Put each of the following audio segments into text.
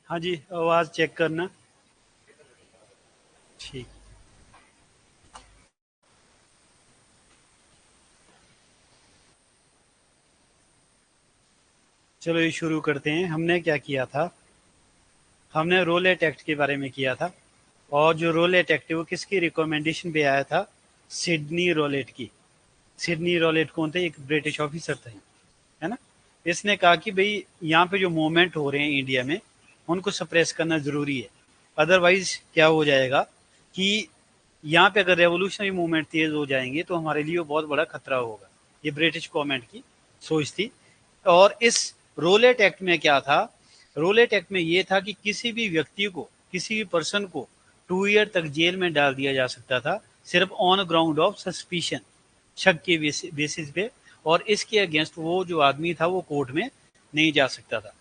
हाँ जी, आवाज़ चेक करना। ठीक। चलो ये शुरू करते हैं। हमने क्या किया था? हमने रोलेट एक्ट के बारे में किया था। और जो रोलेट एक्ट है वो किसकी रिकमेंडेशन पे आया था? सिडनी रोलेट की। सिडनी रोलेट कौन थे? एक ब्रिटिश ऑफिसर थे, है ना। इसने कहा कि भाई यहाँ पे जो मूवमेंट हो रहे हैं इंडिया में, उनको सप्रेस करना ज़रूरी है। अदरवाइज क्या हो जाएगा कि यहाँ पे अगर रेवोल्यूशनरी मूवमेंट तेज हो जाएंगे तो हमारे लिए वो बहुत बड़ा खतरा होगा। ये ब्रिटिश गवर्नमेंट की सोच थी। और इस रोलेट एक्ट में क्या था? रोलेट एक्ट में ये था कि किसी भी व्यक्ति को, किसी भी पर्सन को 2 ईयर तक जेल में डाल दिया जा सकता था, सिर्फ ऑन ग्राउंड ऑफ सस्पिशन, शक के बेसिस पे। और इसके अगेंस्ट वो जो आदमी था वो कोर्ट में नहीं जा सकता था।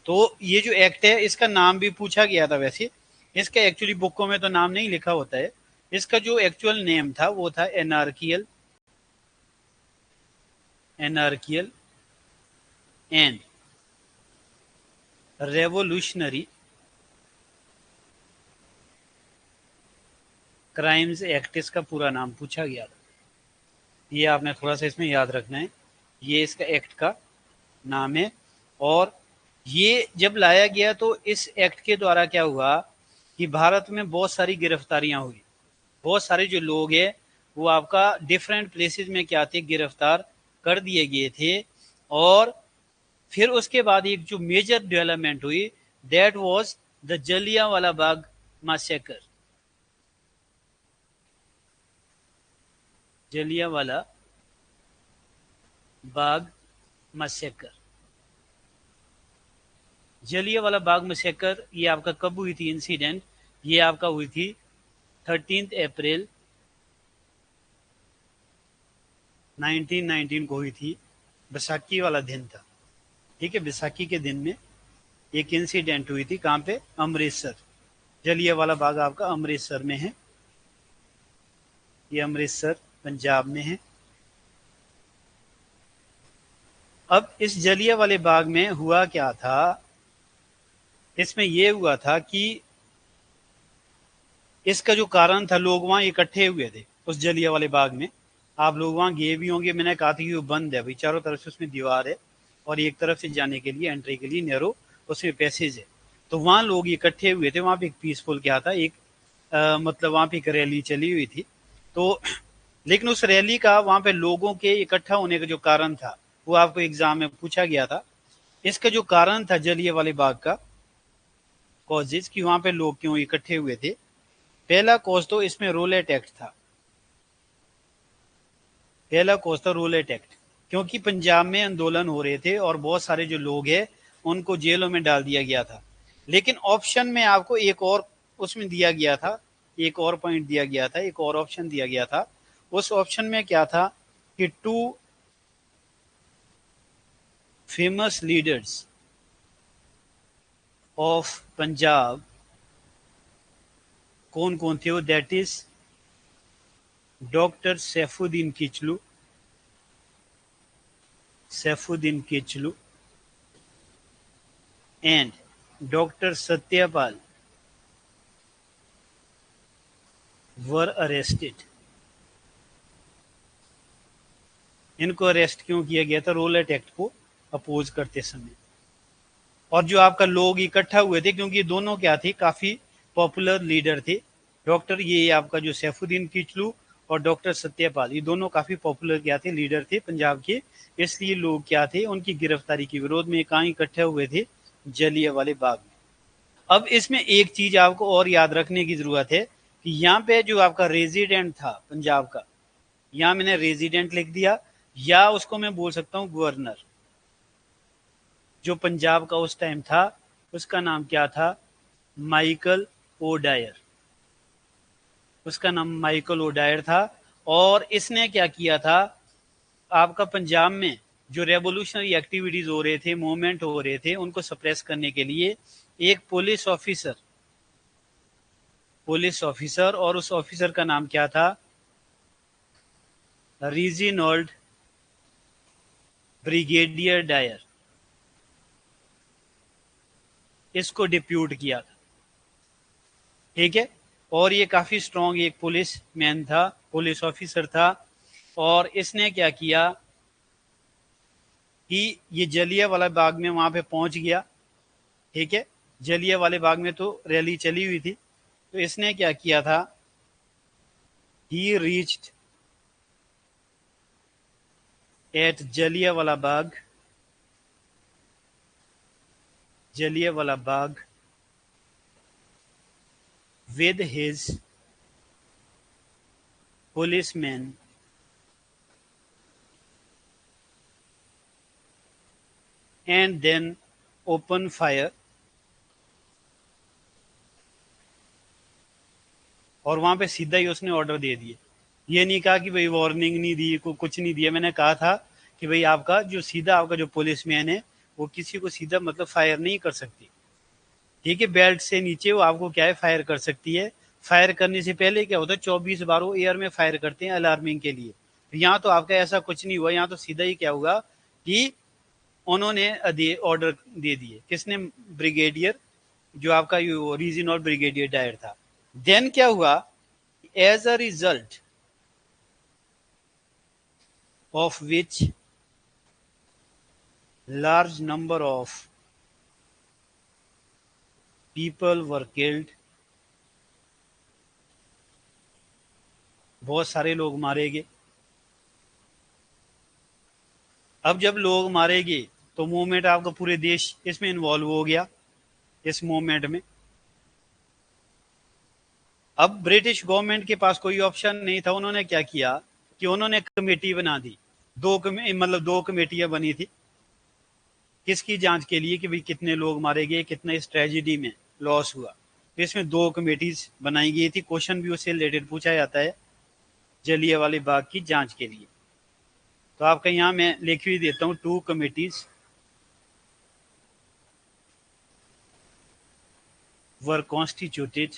तो ये जो एक्ट है इसका नाम भी पूछा गया था वैसे। इसका एक्चुअली बुकों में तो नाम नहीं लिखा होता है। इसका जो एक्चुअल नेम था वो था एनार्कियल, एनार्कियल एंड रेवोल्यूशनरी क्राइम्स एक्ट, इसका पूरा नाम पूछा गया था। ये आपने थोड़ा सा इसमें याद रखना है। ये इसका एक्ट का नाम है। और ये जब लाया गया तो इस एक्ट के द्वारा क्या हुआ कि भारत में बहुत सारी गिरफ्तारियां हुई। बहुत सारे जो लोग हैं वो आपका डिफरेंट प्लेसेस में क्या थे, गिरफ्तार कर दिए गए थे। और फिर उसके बाद एक जो मेजर डेवलपमेंट हुई, that was the Jallianwala Bagh massacre. Jallianwala Bagh massacre. Jallianwala Bagh massacre ये आपका कब हुई थी इंसिडेंट? ये आपका हुई थी 13 अप्रैल 1919 को हुई थी। बैसाखी वाला दिन था। ठीक है, बैसाखी के दिन में एक इंसिडेंट हुई थी। कहाँ पे? अमृतसर। जलियांवाला बाग आपका अमृतसर में है। ये अमृतसर पंजाब में है। अब इस जलियांवाले बाग में हुआ क्या था? इसमें यह हुआ था कि इसका जो कारण था, लोग वहां इकट्ठे हुए थे उस जलियांवाले बाग में। आप लोग वहां गए भी होंगे। मैंने कहा था कि वो बंद है भाई, चारों तरफ से उसमें दीवार है और एक तरफ से जाने के लिए, एंट्री के लिए नैरो उसमें पैसेज है। तो वहां लोग इकट्ठे हुए थे। वहां पे एक पीसफुल क्या था, एक मतलब वहां पे एक रैली चली हुई थी। तो लेकिन उस रैली का, वहां पे लोगों के इकट्ठा होने का जो कारण था वो आपको एग्जाम में पूछा गया था। इसका जो कारण था जलियांवाले बाग का, कॉजेज कि वहां पे लोग क्यों इकट्ठे हुए थे, पहला कॉज तो इसमें रोलेट एक्ट था। पहला कॉज था रोलेट एक्ट। क्योंकि पंजाब में आंदोलन हो रहे थे और बहुत सारे जो लोग हैं उनको जेलों में डाल दिया गया था। लेकिन ऑप्शन में आपको एक और उसमें दिया गया था, एक और पॉइंट दिया गया था, एक और ऑप्शन दिया गया था। उस ऑप्शन में क्या था कि two famous leaders of Punjab, कौन कौन थे वो? That is doctor Saifuddin Kitchlew, Saifuddin Kitchlew and doctor Satyapal were arrested. इनको अरेस्ट क्यों किया गया था? रोलेट एक्ट को अपोज करते समय। और जो आपका लोग इकट्ठा हुए थे, क्योंकि ये दोनों क्या थे, काफी पॉपुलर लीडर थे। डॉक्टर ये आपका जो सैफुद्दीन किचलू और डॉक्टर सत्यपाल, ये दोनों काफी पॉपुलर क्या थे, लीडर थे पंजाब के। इसलिए लोग क्या थे, उनकी गिरफ्तारी के विरोध में कहाँ इकट्ठे हुए थे? जलियांवाले बाग में। अब इसमें एक चीज आपको और याद रखने की जरूरत है कि यहाँ पे जो आपका रेजिडेंट था पंजाब का, यहाँ मैंने रेजिडेंट लिख दिया, या उसको मैं बोल सकता हूँ गवर्नर। जो पंजाब का उस टाइम था उसका नाम क्या था? Michael O'Dwyer. उसका नाम माइकल ओडायर था। और इसने क्या किया था? आपका पंजाब में जो रेवोल्यूशनरी एक्टिविटीज हो रहे थे, मूवमेंट हो रहे थे, उनको सप्रेस करने के लिए एक पुलिस ऑफिसर, और उस ऑफिसर का नाम क्या था? रीजिनोल्ड ब्रिगेडियर डायर। इसको डिप्यूट किया था, ठीक है। और ये काफ़ी स्ट्रॉन्ग एक पुलिस मैन था, पुलिस ऑफिसर था, और इसने क्या किया कि ये जलियांवाला बाग में वहाँ पे पहुँच गया, ठीक है। जलियांवाले बाग में तो रैली चली हुई थी, तो इसने क्या किया था, ही reached eight Jallianwala Bagh, Jallianwala Bagh with his policemen and then open fire, और वहां पे सीधा ही उसने ऑर्डर दे दिए। ये नहीं कहा कि भाई वार्निंग नहीं दी, कुछ नहीं दिया। मैंने कहा था कि भाई आपका जो सीधा आपका जो पुलिसमैन है वो किसी को सीधा मतलब फायर नहीं कर सकती, ठीक है। बेल्ट से नीचे वो आपको क्या है फायर कर सकती है। फायर करने से पहले क्या होता है 24 बार वो एयर में फायर करते हैं अलार्मिंग के लिए। तो यहाँ तो आपका ऐसा कुछ नहीं हुआ, यहाँ तो सीधा ही क्या हुआ कि उन्होंने ऑर्डर दे दिए। किसने? ब्रिगेडियर, जो आपका रीजनल ब्रिगेडियर डायर था। देन क्या हुआ, as a result of which large number of people were killed, बहुत सारे लोग मारे गए। अब जब लोग मारे गए तो मूवमेंट आपका पूरे देश इसमें इन्वॉल्व हो गया, इस मूवमेंट में। अब ब्रिटिश गवर्नमेंट के पास कोई ऑप्शन नहीं था। उन्होंने क्या किया कि उन्होंने कमेटी बना दी। मतलब दो कमेटियां बनी थी, किसकी जांच के लिए कि भाई कितने लोग मारे गए, कितना इस ट्रेजिडी में लॉस हुआ। तो इसमें दो कमेटीज बनाई गई थी। क्वेश्चन भी उससे रिलेटेड पूछा जाता है जलियांवाले बाग की जांच के लिए। तो आपका यहाँ मैं लिख भी देता हूँ, 2 committees were constituted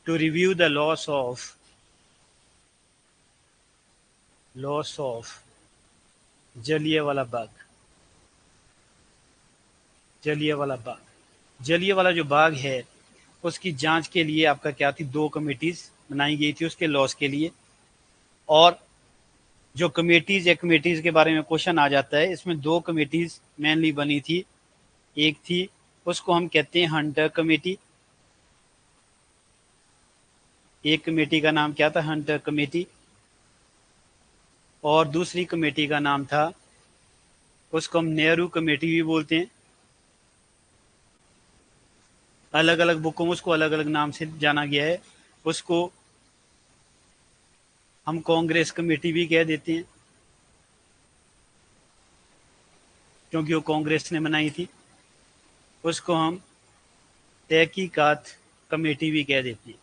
to review the loss of Jallianwala Bagh. Jallianwala Bagh, Jallianwala जो बाग है उसकी जांच के लिए आपका क्या थी, 2 कमेटीज बनाई गई थी उसके लॉस के लिए। और जो कमेटीज के बारे में क्वेश्चन आ जाता है, इसमें 2 कमेटीज मेनली बनी थी। एक थी, उसको हम कहते हैं हंटर कमेटी। एक कमेटी का नाम क्या था, हंटर कमेटी। और दूसरी कमेटी का नाम था, उसको हम नेहरू कमेटी भी बोलते हैं। अलग अलग बुकों में उसको अलग अलग नाम से जाना गया है। उसको हम कांग्रेस कमेटी भी कह देते हैं, क्योंकि वो कांग्रेस ने बनाई थी। उसको हम तहकीकात कमेटी भी कह देते हैं।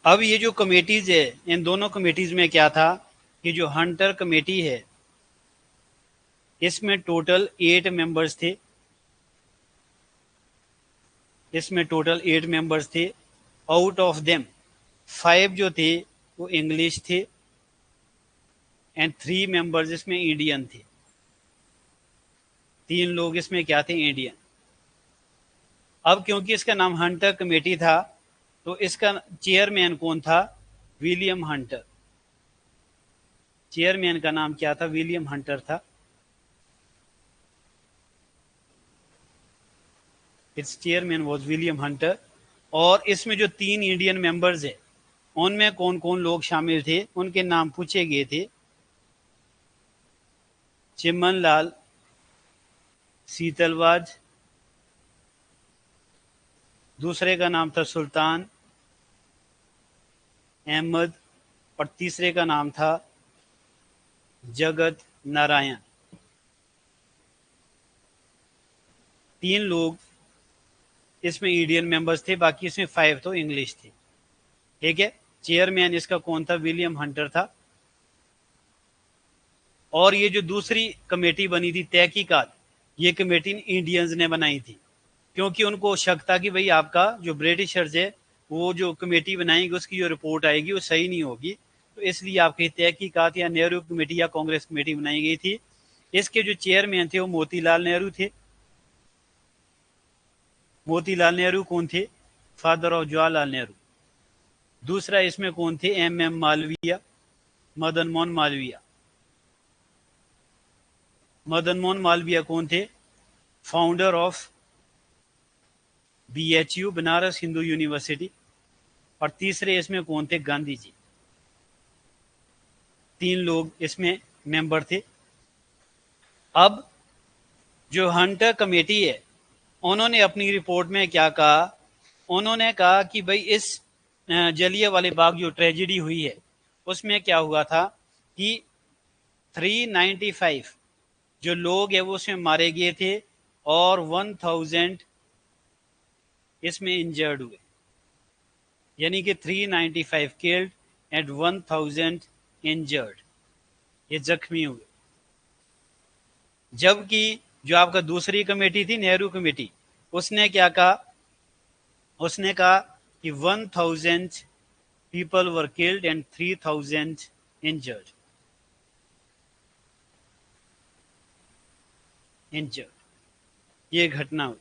अब ये जो कमेटीज है, इन दोनों कमेटीज में क्या था कि जो हंटर कमेटी है इसमें टोटल 8 मेंबर्स थे। इसमें टोटल 8 मेंबर्स थे। आउट ऑफ देम 5 जो थे वो इंग्लिश थे एंड 3 मेंबर्स इसमें इंडियन थे। 3 लोग इसमें क्या थे, इंडियन। अब क्योंकि इसका नाम हंटर कमेटी था तो इसका चेयरमैन कौन था, विलियम हंटर। चेयरमैन का नाम क्या था, विलियम हंटर था। It's chairman was William Hunter. और इसमें जो 3 इंडियन मेंबर्स है उनमें कौन कौन लोग शामिल थे, उनके नाम पूछे गए थे। चिमन लाल सीतलवाज, दूसरे का नाम था सुल्तान अहमद, और तीसरे का नाम था जगत नारायण। 3 लोग इसमें इंडियन मेंबर्स थे, बाकी इसमें 5 तो इंग्लिश थे, ठीक है। चेयरमैन इसका कौन था, विलियम हंटर था। और ये जो दूसरी कमेटी बनी थी तहकीकात, ये कमेटी इंडियंस ने बनाई थी, क्योंकि उनको शक था कि भाई आपका जो ब्रिटिशर्स है वो जो कमेटी बनाएंगे उसकी जो रिपोर्ट आएगी वो सही नहीं होगी। तो इसलिए आपकी तहकीकात या नेहरू कमेटी या कांग्रेस कमेटी बनाई गई थी। इसके जो चेयरमैन थे वो मोतीलाल नेहरू थे। मोतीलाल नेहरू कौन थे? Father of Jawaharlal Nehru. दूसरा इसमें कौन थे? एम मालवीय, मदन मोहन मालवीय। मदन मोहन मालवीय कौन थे? Founder of BHU, Banaras Hindu university. और तीसरे इसमें कौन थे? गांधी जी। 3 लोग इसमें मेंबर थे। अब जो हंटर कमेटी है, उन्होंने अपनी रिपोर्ट में क्या कहा? उन्होंने कहा कि भाई इस जलियांवाला बाग जो ट्रेजेडी हुई है उसमें क्या हुआ था कि 395 जो लोग हैं वो उसमें मारे गए थे और 1000 इसमें इंजर्ड हुए, यानी कि 395 किल्ड एंड 1000 इंजर्ड, ये जख्मी हुए। जबकि जो आपका दूसरी कमेटी थी नेहरू कमेटी, उसने क्या कहा? उसने कहा कि 1000 people were killed and 3000 injured. ये घटना हुई।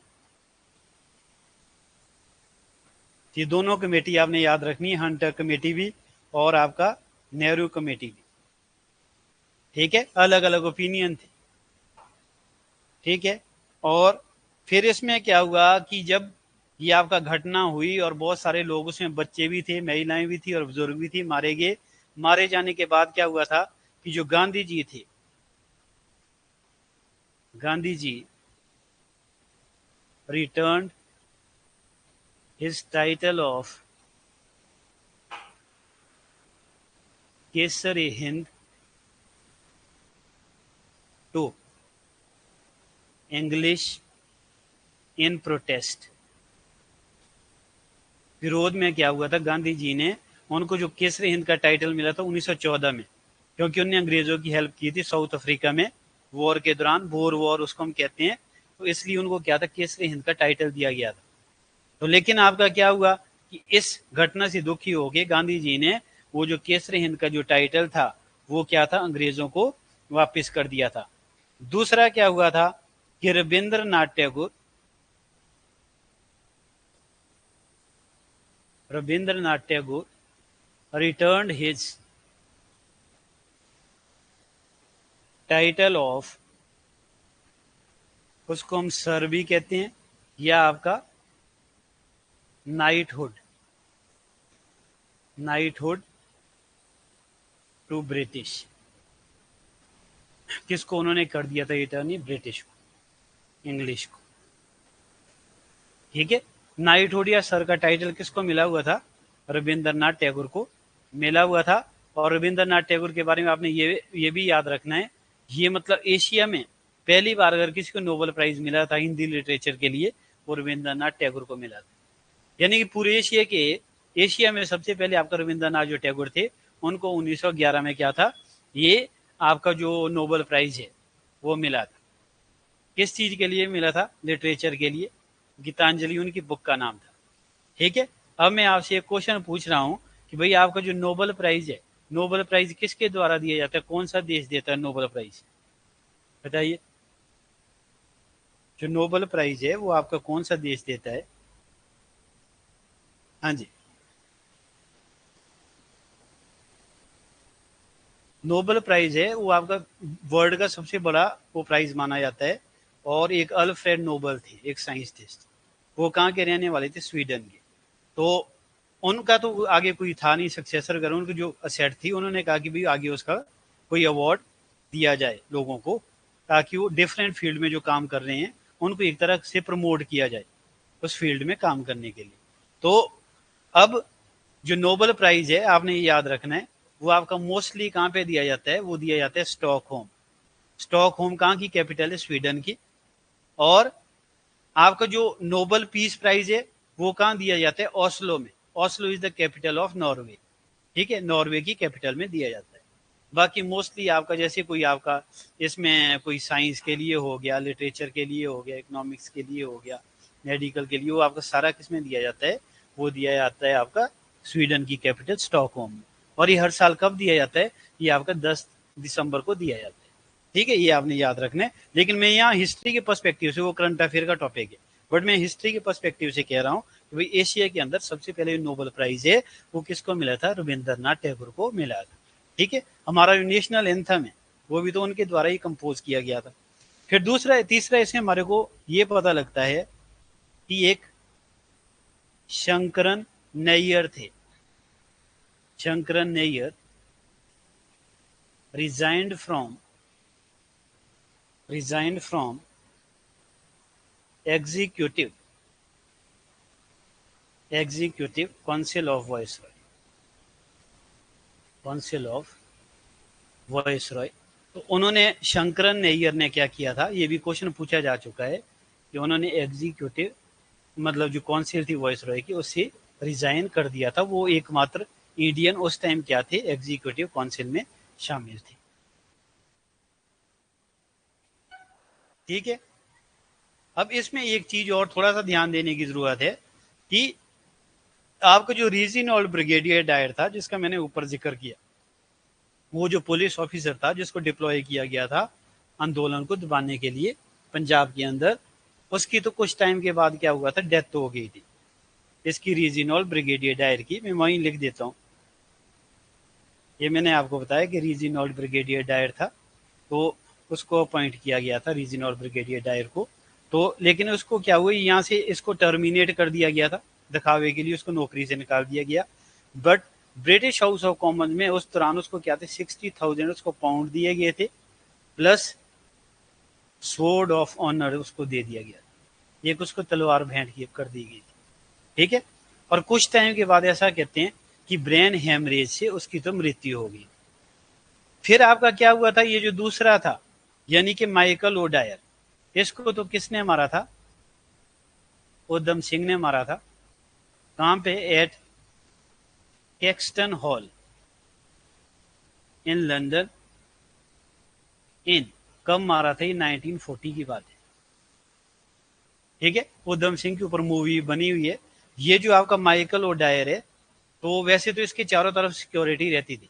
ये दोनों कमेटी आपने याद रखनी है, हंटर कमेटी भी और आपका नेहरू कमेटी भी। ठीक है, अलग अलग ओपिनियन थे। ठीक है, और फिर इसमें क्या हुआ कि जब ये आपका घटना हुई और बहुत सारे लोग उसमें, बच्चे भी थे, महिलाएं भी थी और बुजुर्ग भी थी, मारे गए। मारे जाने के बाद क्या हुआ था कि जो गांधी जी थे, Gandhi ji returned his title of Kesar-e-Hind to English in protest। विरोध में क्या हुआ था? गांधी जी ने उनको जो केसरी हिंद का टाइटल मिला था 1914 में, क्योंकि उन्होंने अंग्रेजों की हेल्प की थी साउथ अफ्रीका में वॉर के दौरान, बोर वॉर उसको हम कहते हैं, तो इसलिए उनको क्या था, केसरी हिंद का टाइटल दिया गया था। तो लेकिन आपका क्या हुआ कि इस घटना से दुखी होकर गांधी जी ने वो जो केसरी हिंद का जो टाइटल था वो क्या था, अंग्रेजों को वापस कर दिया था। दूसरा क्या हुआ था कि Rabindranath Tagore returned his title of, उसको हम सर भी कहते हैं, या आपका नाइटहुड, नाइटहुड टू ब्रिटिश। किसको उन्होंने कर दिया था रिटर्न? ब्रिटिश को, इंग्लिश को। ठीक है, नाइटहुड या सर का टाइटल किसको मिला हुआ था? रविंद्रनाथ टैगोर को मिला हुआ था। और रविंद्रनाथ टैगोर के बारे में आपने ये भी याद रखना है, ये मतलब एशिया में पहली बार अगर किसी को नोबेल प्राइज मिला था हिंदी लिटरेचर के लिए, वो रविंद्रनाथ टैगोर को मिला था। यानी कि पूरे एशिया में सबसे पहले आपका रविंद्रनाथ जो टैगोर थे, उनको 1911 में क्या था, ये आपका जो नोबेल प्राइज है वो मिला था। किस चीज के लिए मिला था? लिटरेचर के लिए। गीतांजलि उनकी बुक का नाम था। ठीक है, अब मैं आपसे एक क्वेश्चन पूछ रहा हूं कि भाई आपका जो नोबेल प्राइज है, नोबेल प्राइज किसके द्वारा दिया जाता है? कौन सा देश देता है नोबेल प्राइज? बताइए। जो नोबेल प्राइज है वो आपका कौन सा देश देता है? हाँ जी, नोबेल प्राइज है वो आपका वर्ल्ड का सबसे बड़ा वो प्राइज माना जाता है। और एक अल्फ्रेड नोबेल थे, एक साइंटिस्ट, वो कहाँ के रहने वाले थे? स्वीडन के। तो उनका तो आगे कोई था नहीं सक्सेसर, अगर उनकी जो असेट थी, उन्होंने कहा कि भाई आगे उसका कोई अवार्ड दिया जाए लोगों को, ताकि वो डिफरेंट फील्ड में जो काम कर रहे हैं उनको एक तरह से प्रमोट किया जाए उस फील्ड में काम करने के लिए। तो अब जो नोबेल प्राइज है आपने ये याद रखना है, वो आपका मोस्टली कहाँ पे दिया जाता है? वो दिया जाता है स्टॉकहोम। स्टॉकहोम कहाँ की कैपिटल है? स्वीडन की। और आपका जो नोबेल पीस प्राइज है वो कहाँ दिया जाता है? ओस्लो में। Oslo is the capital of Norway. ठीक है, नॉर्वे की कैपिटल में दिया जाता है। बाकी मोस्टली आपका जैसे कोई आपका इसमें कोई साइंस के लिए हो गया, लिटरेचर के लिए हो गया, इकोनॉमिक्स के लिए हो गया, मेडिकल के लिए, वो आपका सारा किस में दिया जाता है? वो दिया जाता है आपका स्वीडन की कैपिटल स्टॉकहोम में। और ये हर साल कब दिया जाता है? ये आपका 10 दिसंबर को दिया जाता है। ठीक है, ये आपने याद रखना है। लेकिन मैं यहाँ हिस्ट्री के पर्सपेक्टिव से, वो करंट अफेयर का टॉपिक है, बट मैं हिस्ट्री के पर्सपेक्टिव से कह रहा हूँ कि भाई एशिया के अंदर सबसे पहले नोबेल प्राइज है वो किसको मिला था? रविंद्रनाथ टैगोर को मिला था। ठीक है, हमारा जो नेशनल एंथम है वो भी तो उनके द्वारा ही कंपोज किया गया था। फिर दूसरा तीसरा इसमें हमारे को ये पता लगता है कि एक शंकरन नैयर थे। Shankaran Nayyar resigned from executive council of Viceroy। तो उन्होंने, शंकरन नैयर ने क्या किया था, ये भी क्वेश्चन पूछा जा चुका है कि उन्होंने एग्जीक्यूटिव मतलब जो काउंसिल थी वॉइसरॉय की, उससे रिजाइन कर दिया था। वो एकमात्र इंडियन उस टाइम क्या थे, एग्जीक्यूटिव काउंसिल में शामिल थे। ठीक है, अब इसमें एक चीज और थोड़ा सा ध्यान देने की जरूरत है कि आपका जो रीजनल ब्रिगेडियर डायर था, जिसका मैंने ऊपर जिक्र किया, वो जो पुलिस ऑफिसर था जिसको डिप्लॉय किया गया था आंदोलन को दबाने के लिए पंजाब के अंदर, उसकी तो कुछ टाइम के बाद क्या हुआ था, डेथ हो गई थी इसकी, रीजनल ब्रिगेडियर डायर की। मैं वहीं लिख देता हूँ, ये मैंने आपको बताया कि रीजनल ब्रिगेडियर डायर था, तो उसको अपॉइंट किया गया था रीजनल ब्रिगेडियर डायर को। तो लेकिन उसको क्या हुआ, यहाँ से इसको टर्मिनेट कर दिया गया था, दिखावे के लिए उसको नौकरी से निकाल दिया गया। But British house of Commons में उस दौरान उसको क्या थे, 60,000 उसको पाउंड दिए गए थे, प्लस स्वॉर्ड ऑफ ऑनर उसको दे दिया गया, एक उसको तलवार भेंट कर दी गई थी। ठीक है, और कुछ टाइम के बाद ऐसा कहते हैं कि ब्रेन हेमरेज से उसकी तो मृत्यु हो गई। फिर आपका क्या हुआ था, ये जो दूसरा था यानी कि माइकल ओडायर, इसको तो किसने मारा था, उधम सिंह ने मारा था। कहां पे? At Caxton hall in London. इन कब मारा था? ये 1940 की बात है। ठीक है, उधम सिंह के ऊपर मूवी बनी हुई है। ये जो आपका माइकल ओडायर है, तो वैसे तो इसके चारों तरफ सिक्योरिटी रहती थी।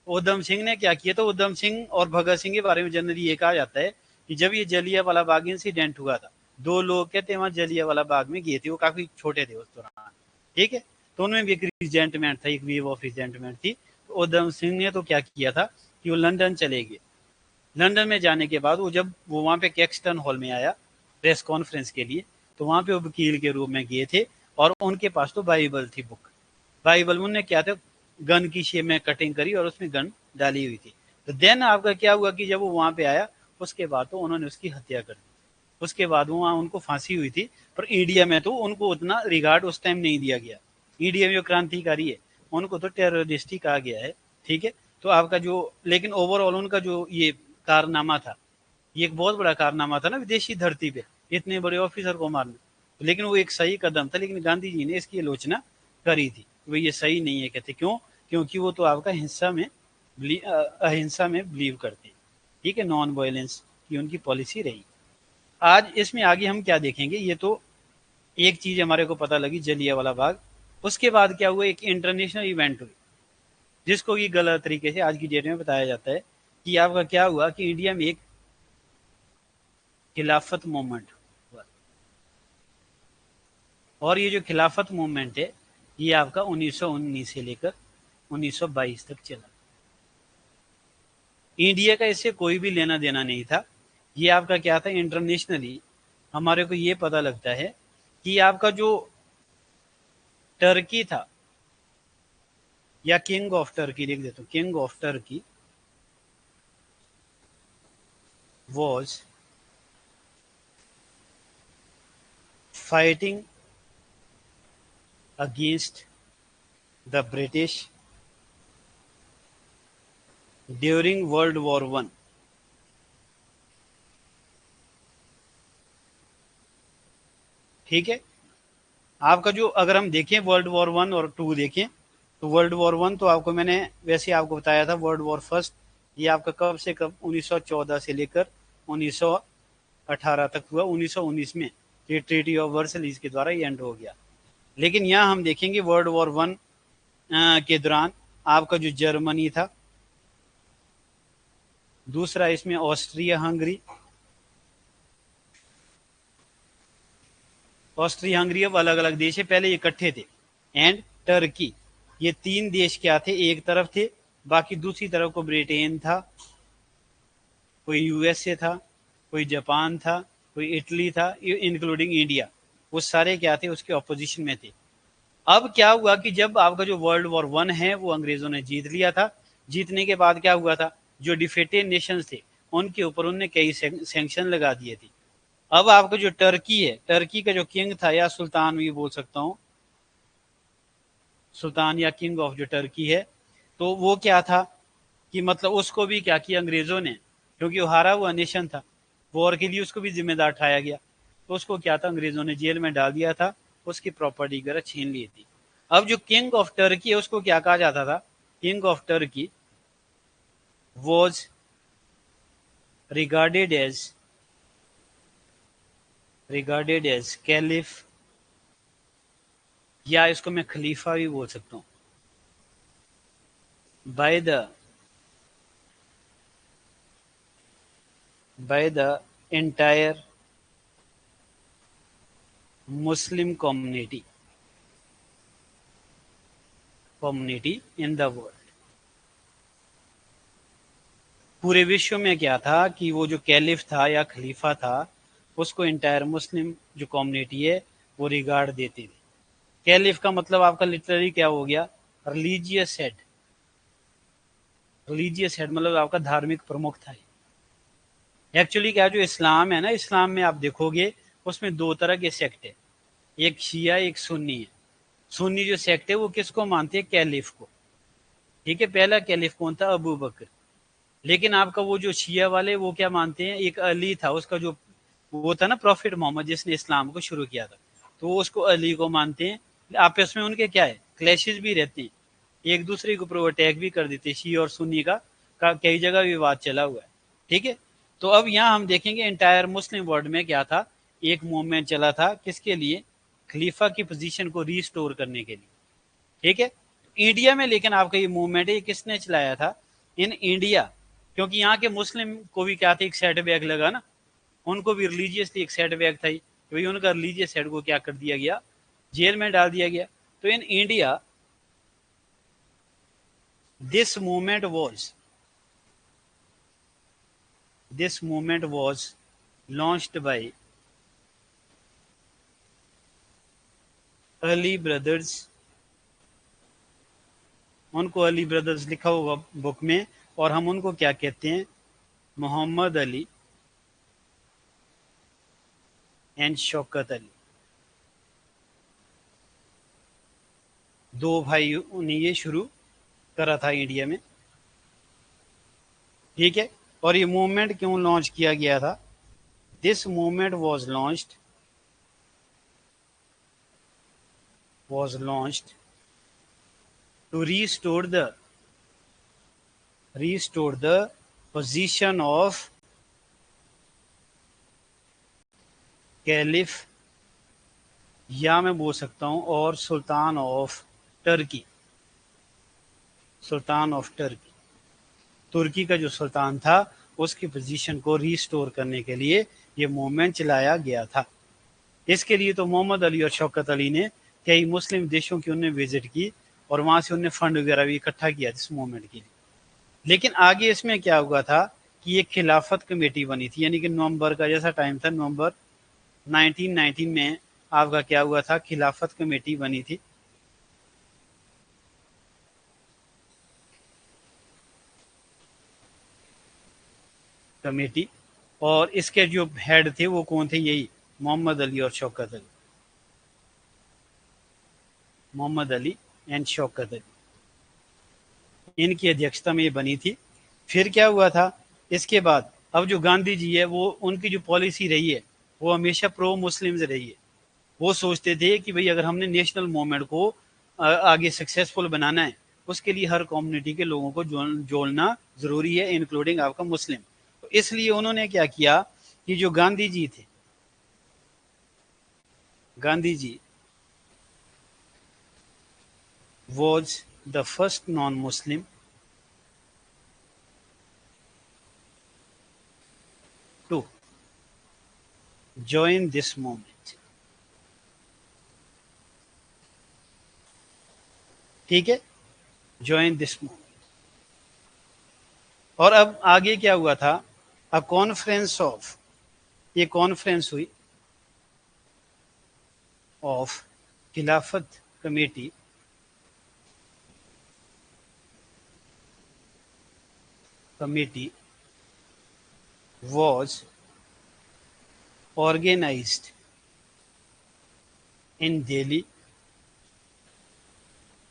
उधम सिंह ने क्या किया, तो उधम सिंह और भगत सिंह के बारे में जनरली ये कहा जाता है कि जब ये जलियांवाला बाग इंसिडेंट हुआ था, दो लोग कहते हैं वहां जलियांवाला बाग में गए थे, वो काफी छोटे थे उस दौरान। ठीक है, तो उनमें भी एक रिजेंटमेंट था, एक वेव ऑफ रिजेंटमेंट थी। तो उधम सिंह ने तो क्या किया था कि वो लंदन चले गए। लंदन में जाने के बाद वो जब वो वहां पे कैक्सटन हॉल में आया प्रेस कॉन्फ्रेंस के लिए, तो वहां पे वो वकील के रूप में गए थे, और उनके पास तो बाइबल थी, बुक बाइबल। उन्होंने क्या था, गन की शेप में कटिंग करी और उसमें गन डाली हुई थी। तो देन आपका क्या हुआ कि जब वो वहां पे आया, उसके बाद तो उन्होंने उसकी हत्या कर दी। उसके बाद वहां उनको फांसी हुई थी, पर इंडिया में तो उनको उतना रिगार्ड उस टाइम नहीं दिया गया। इंडिया में जो क्रांतिकारी है उनको तो टेररिस्ट ही कहा गया है। ठीक है, तो आपका जो, लेकिन ओवरऑल उनका जो ये कारनामा था, ये एक बहुत बड़ा कारनामा था ना, विदेशी धरती पे इतने बड़े ऑफिसर को मारना। तो लेकिन वो एक सही कदम था, लेकिन गांधी जी ने इसकी आलोचना करी थी, वो ये सही नहीं है। कहते क्यों? क्योंकि वो तो आपका हिंसा में अहिंसा में बिलीव करते हैं। ठीक है, नॉन वायलेंस की उनकी पॉलिसी रही। आज इसमें आगे हम क्या देखेंगे, ये तो एक चीज हमारे को पता लगी, जलियांवाला बाग। उसके बाद क्या हुआ, एक इंटरनेशनल इवेंट हुई, जिसको कि गलत तरीके से आज की डेट में बताया जाता है कि आपका क्या हुआ कि इंडिया में एक खिलाफत मूवमेंट हुआ। और ये जो खिलाफत मूवमेंट है, ये आपका 1919 से लेकर 1922 तक चला। इंडिया का इससे कोई भी लेना देना नहीं था। ये आपका क्या था, इंटरनेशनली हमारे को ये पता लगता है कि आपका जो टर्की था, या किंग ऑफ टर्की लिख देता हूं, king of Turkey was fighting against the British during world war one. ठीक है, आपका जो, अगर हम देखें वर्ल्ड वॉर वन और टू देखें, तो वर्ल्ड वॉर वन तो आपको मैंने वैसे आपको बताया था, वर्ल्ड वॉर फर्स्ट ये आपका कब से कब 1914 से लेकर 1918 तक हुआ। 1919 में ये ट्रीटी ऑफ वर्सलीज के द्वारा ये एंड हो गया। लेकिन यहाँ हम देखेंगे वर्ल्ड वॉर वन के दौरान आपका जो जर्मनी था, दूसरा इसमें ऑस्ट्रिया हंगरी, ऑस्ट्रिया हंगरी अब अलग अलग देश है, पहले ये इकट्ठे थे, एंड टर्की। ये तीन देश क्या थे, एक तरफ थे, बाकी दूसरी तरफ को ब्रिटेन था, कोई यूएसए था, कोई जापान था, कोई इटली था, इंक्लूडिंग इंडिया। वो सारे क्या थे, उसके ऑपोजिशन में थे। अब क्या हुआ कि जब आपका जो वर्ल्ड वॉर वन है वो अंग्रेजों ने जीत लिया था, जीतने के बाद क्या हुआ था, जो डिफेटेड नेशंस थे उनके ऊपर उनने कई सैंक्शन लगा दिए थे। अब आपका जो टर्की है, टर्की का जो किंग था, या सुल्तान भी बोल सकता हूँ, सुल्तान या किंग ऑफ जो टर्की है, तो वो क्या था कि मतलब उसको भी क्या किया अंग्रेजों ने, क्योंकि वो हारा हुआ नेशन था, वॉर के लिए उसको भी जिम्मेदार ठहराया गया। तो उसको क्या था, अंग्रेजों ने जेल में डाल दिया था, उसकी प्रॉपर्टी वगैरह छीन ली थी। अब जो किंग ऑफ टर्की है उसको क्या कहा जाता था, king of Turkey was regarded as caliph, या इसको मैं खलीफा भी बोल सकता हूँ, by the entire Muslim community in the world. पूरे विश्व में क्या था कि वो जो कैलिफ था या खलीफा था, उसको इंटायर मुस्लिम जो कम्युनिटी है वो रिगार्ड देते थे। कैलिफ का मतलब आपका लिटरली क्या हो गया, रिलीजियस हेड। रिलीजियस हेड मतलब आपका धार्मिक प्रमुख था। एक्चुअली क्या, जो इस्लाम है ना, इस्लाम में आप देखोगे उसमें दो तरह के सेक्ट है, एक शिया एक सुन्नी है। सुन्नी जो सेक्ट है वो किसको मानते हैं, कैलिफ को। ठीक है, पहला कैलिफ कौन था, अबू बकर। लेकिन आपका वो जो शिया वाले वो क्या मानते हैं, एक अली था, उसका जो वो था ना प्रॉफिट मोहम्मद जिसने इस्लाम को शुरू किया था, तो वो उसको अली को मानते हैं। आपस में उनके क्या है, क्लैशेस भी रहते हैं, एक दूसरे के ऊपर अटैक भी कर देते हैं। शी और सुन्नी का कई जगह विवाद चला हुआ है। ठीक है, तो अब यहाँ हम देखेंगे एंटायर मुस्लिम वर्ल्ड में क्या था, एक मूवमेंट चला था किसके लिए, खलीफा की पोजीशन को रिस्टोर करने के लिए। ठीक है, इंडिया में लेकिन आपका ये मूवमेंट है ये किसने चलाया था, इन इंडिया, क्योंकि यहाँ के मुस्लिम को भी क्या था, एक सेटबैक लगा ना, उनको भी रिलीजियसली एक सेटबैक था, तो भाई उनका रिलीजियस हेड को क्या कर दिया गया, जेल में डाल दिया गया। तो in India this movement was launched by Ali brothers. उनको अली ब्रदर्स लिखा होगा बुक में, और हम उनको क्या कहते हैं, मोहम्मद अली एंड शौकत अली। दो भाई ने ये शुरू करा था इंडिया में। ठीक है, और ये मूवमेंट क्यों लॉन्च किया गया था, this movement was launched to restore the position of caliph, या मैं बोल सकता हूं और सुल्तान ऑफ टर्की। तुर्की का जो सुल्तान था उसकी पोजीशन को रिस्टोर करने के लिए ये मूवमेंट चलाया गया था। इसके लिए तो मोहम्मद अली और शौकत अली ने कई मुस्लिम देशों की उन्हें विजिट की, और वहां से उन्हें फंड वगैरह भी इकट्ठा किया इस मूवमेंट के लिए। लेकिन आगे इसमें क्या हुआ था कि एक खिलाफत कमेटी बनी थी, यानी कि नवंबर का जैसा टाइम था, नवंबर 1919 में आपका क्या हुआ था, खिलाफत कमेटी बनी थी। कमेटी, और इसके जो हेड थे वो कौन थे, यही मोहम्मद अली और शौकत अली। मोहम्मद अली एंड शौकत अली, इनकी अध्यक्षता में ये बनी थी। फिर क्या हुआ था इसके बाद, अब जो गांधी जी है वो उनकी जो पॉलिसी रही है वो हमेशा प्रो मुस्लिम्स रही है। वो सोचते थे कि भाई अगर हमने नेशनल मूवमेंट को आगे सक्सेसफुल बनाना है, उसके लिए हर कम्युनिटी के लोगों को जोड़ना जरूरी है, इंक्लूडिंग आपका मुस्लिम। तो इसलिए उन्होंने क्या किया कि जो गांधी जी थे, Gandhi ji was the first non-Muslim to join this movement. ठीक है, join this movement. और अब आगे क्या हुआ था, अ कॉन्फ्रेंस ऑफ, ये कॉन्फ्रेंस हुई ऑफ खिलाफत committee was organized in Delhi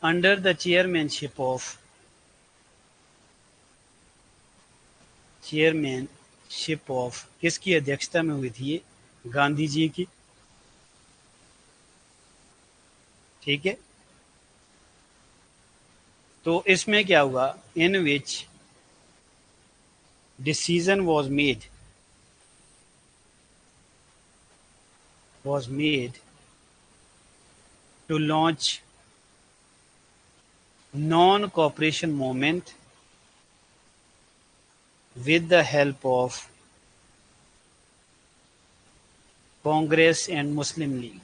under the chairmanship of किसकी अध्यक्षता में हुई थी ये, गांधी जी की। ठीक है, तो इसमें क्या हुआ, इन विच decision was made to launch non-cooperation movement with the help of Congress and Muslim League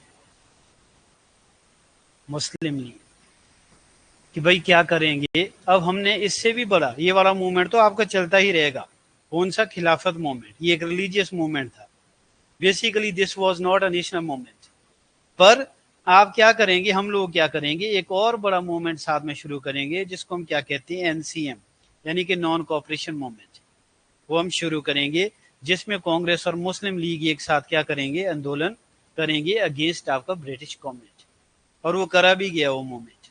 कि भाई क्या करेंगे, अब हमने इससे भी बड़ा, ये वाला मूवमेंट तो आपका चलता ही रहेगा। कौन सा, खिलाफत मूवमेंट, ये एक रिलीजियस मूवमेंट था। Basically this was not a national movement. पर आप क्या करेंगे, हम लोग क्या करेंगे, एक और बड़ा मूवमेंट साथ में शुरू करेंगे जिसको हम क्या कहते हैं, एनसीएम, यानी कि नॉन कॉपरेशन मूवमेंट। वो हम शुरू करेंगे जिसमें कांग्रेस और मुस्लिम लीग एक साथ क्या करेंगे, आंदोलन करेंगे अगेंस्ट आपका ब्रिटिश गवर्नमेंट। और वो करा भी गया वो मूवमेंट।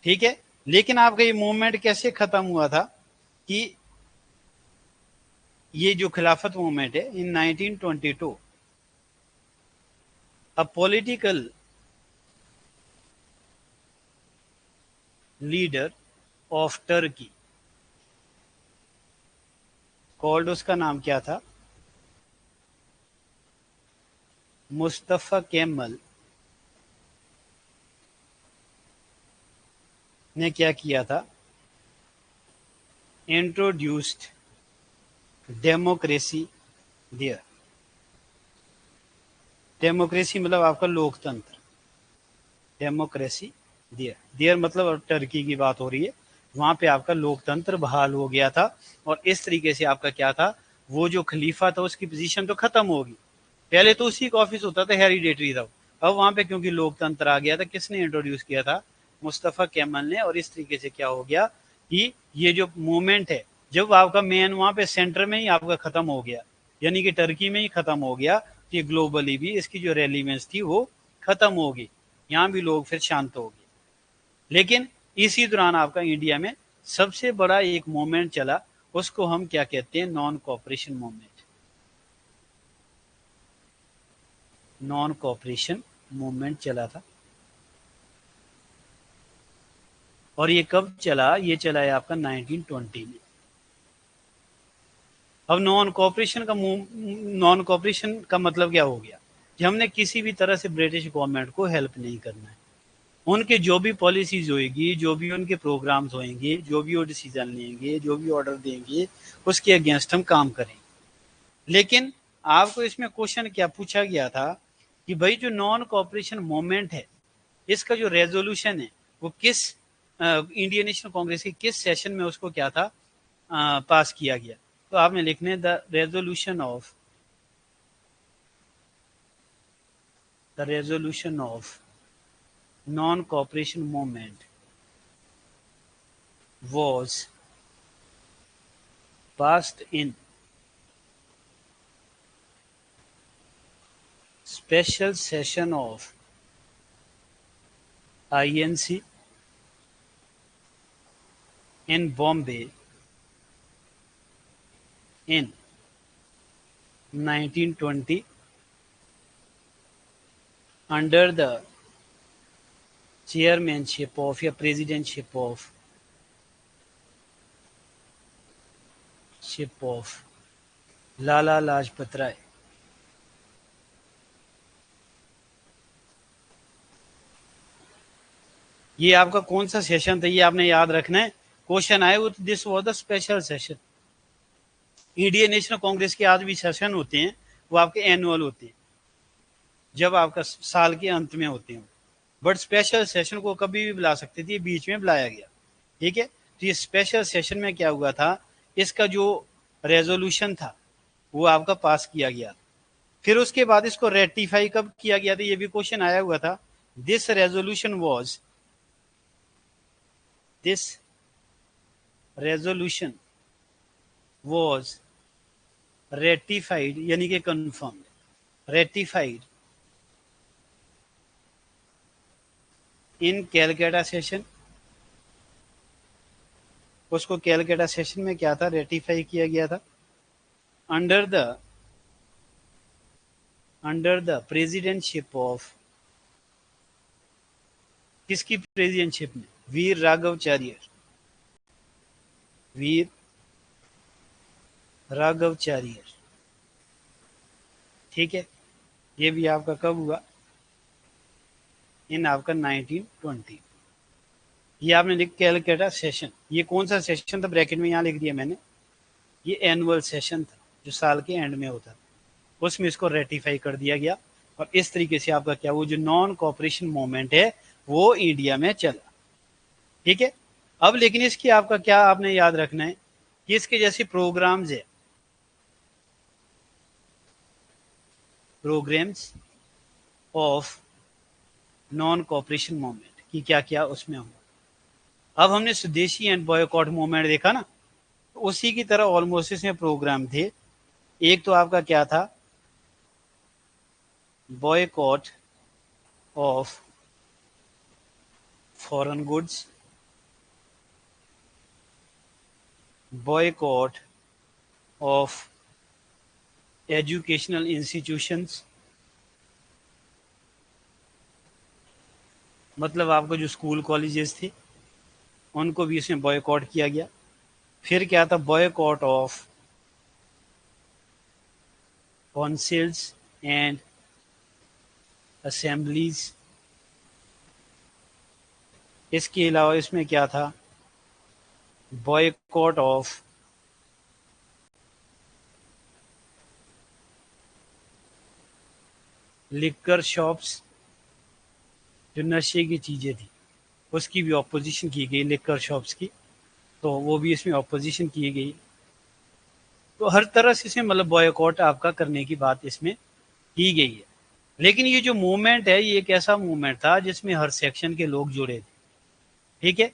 ठीक है, लेकिन आपका ये मूवमेंट कैसे खत्म हुआ था कि ये जो खिलाफत मूवमेंट है, इन 1922 a political leader of Turkey, called, उसका नाम क्या था, मुस्तफा केमल, ने क्या किया था, इंट्रोड्यूस्ड डेमोक्रेसी देयर। डेमोक्रेसी मतलब आपका लोकतंत्र, डेमोक्रेसी देयर मतलब टर्की की बात हो रही है, वहां पे आपका लोकतंत्र बहाल हो गया था। और इस तरीके से आपका क्या था, वो जो खलीफा था उसकी पोजीशन तो खत्म होगी। पहले तो उसी का ऑफिस होता था, हेरिडेटरी था। अब वहां पे क्योंकि लोकतंत्र आ गया था, किसने इंट्रोड्यूस किया था, मुस्तफा केमल ने। और इस तरीके से क्या हो गया कि ये जो मूवमेंट है, जब आपका मेन वहां पे सेंटर में ही आपका खत्म हो गया, यानी कि टर्की में ही खत्म हो गया, तो ये ग्लोबली भी इसकी जो रेलिवेंस थी वो खत्म होगी, यहाँ भी लोग फिर शांत हो गए। लेकिन इसी दौरान आपका इंडिया में सबसे बड़ा एक मूवमेंट चला, उसको हम क्या कहते हैं, non cooperation movement. Non cooperation movement चला था। और ये कब चला, ये चला है आपका 1920 में। अब नॉन कॉपरेशन का मतलब क्या हो गया कि हमने किसी भी तरह से ब्रिटिश गवर्नमेंट को हेल्प नहीं करना है। उनके जो भी पॉलिसीज होएगी, जो भी उनके प्रोग्राम्स होंगे, जो भी वो डिसीजन लेंगे, जो भी ऑर्डर देंगे, उसके अगेंस्ट हम काम करेंगे। लेकिन आपको इसमें क्वेश्चन क्या पूछा गया था कि भाई जो नॉन कॉपरेशन मूवमेंट है, इसका जो रेजोल्यूशन है वो किस इंडियन नेशनल कांग्रेस के किस सेशन में उसको क्या था, पास किया गया। तो आपने लिखने the resolution of non cooperation movement was passed in special session of INC in Bombay in 1920 under the chairmanship of या presidentship of Lala Lajpat Rai। ये आपका कौन सा सेशन था ये आपने याद रखना है। क्वेश्चन आए वो this was the special session. Indian national Congress के आज भी सेशन होते हैं, वो आपके एनुअल होते हैं, जब आपका साल के अंत में होते हैं। बट स्पेशल सेशन को कभी भी बुला सकते थे, बीच में बुलाया गया। ठीक है, तो ये स्पेशल सेशन में क्या हुआ था, इसका जो रेजोल्यूशन था वो आपका पास किया गया। फिर उसके बाद इसको रेटिफाई कब किया गया था, ये भी क्वेश्चन आया हुआ था। This resolution was this resolution was ratified यानी कि कंफर्म, रेटिफाइड इन कैलकाटा सेशन। उसको कैलकाटा सेशन में क्या था, रेटिफाई किया गया था अंडर द प्रेसिडेंटशिप ऑफ, किसकी प्रेसिडेंटशिप में, वीर राघवाचार्य, वीर राघवाचार्य। ठीक है, ये भी आपका कब हुआ, इन आपका 1920। ये आपने लिख कैलकाटा सेशन, ये कौन सा सेशन था, ब्रैकेट में यहाँ लिख दिया मैंने, ये एनुअल सेशन था जो साल के एंड में होता था, उसमें इसको रेटिफाई कर दिया गया। और इस तरीके से आपका क्या, वो जो नॉन कॉपरेशन मूवमेंट है वो इंडिया में चला। ठीक है, अब लेकिन इसकी आपका क्या आपने याद रखना है कि इसके जैसे प्रोग्राम्स है, programmes of non cooperation movement की क्या क्या उसमें हुआ। अब हमने स्वदेशी एंड बॉयकॉट मूवमेंट देखा ना, तो उसी की तरह ऑलमोस्ट इसमें प्रोग्राम थे। एक तो आपका क्या था, boycott of foreign goods, boycott of educational institutions, मतलब आपको जो स्कूल कॉलेजेस थे उनको भी इसमें बॉयकॉट किया गया। फिर क्या था, boycott of councils and assemblies. इसके अलावा इसमें क्या था, बॉयकॉट ऑफ लिकर शॉप्स, जो नशे की चीज़ें थी उसकी भी ऑपोजिशन की गई, लिकर शॉप्स की, तो वो भी इसमें ऑपोजिशन की गई। तो हर तरह से इसमें मतलब बॉयकॉट आपका करने की बात इसमें की गई है। लेकिन ये जो मूवमेंट है ये एक ऐसा मूवमेंट था जिसमें हर सेक्शन के लोग जुड़े थे। ठीक है,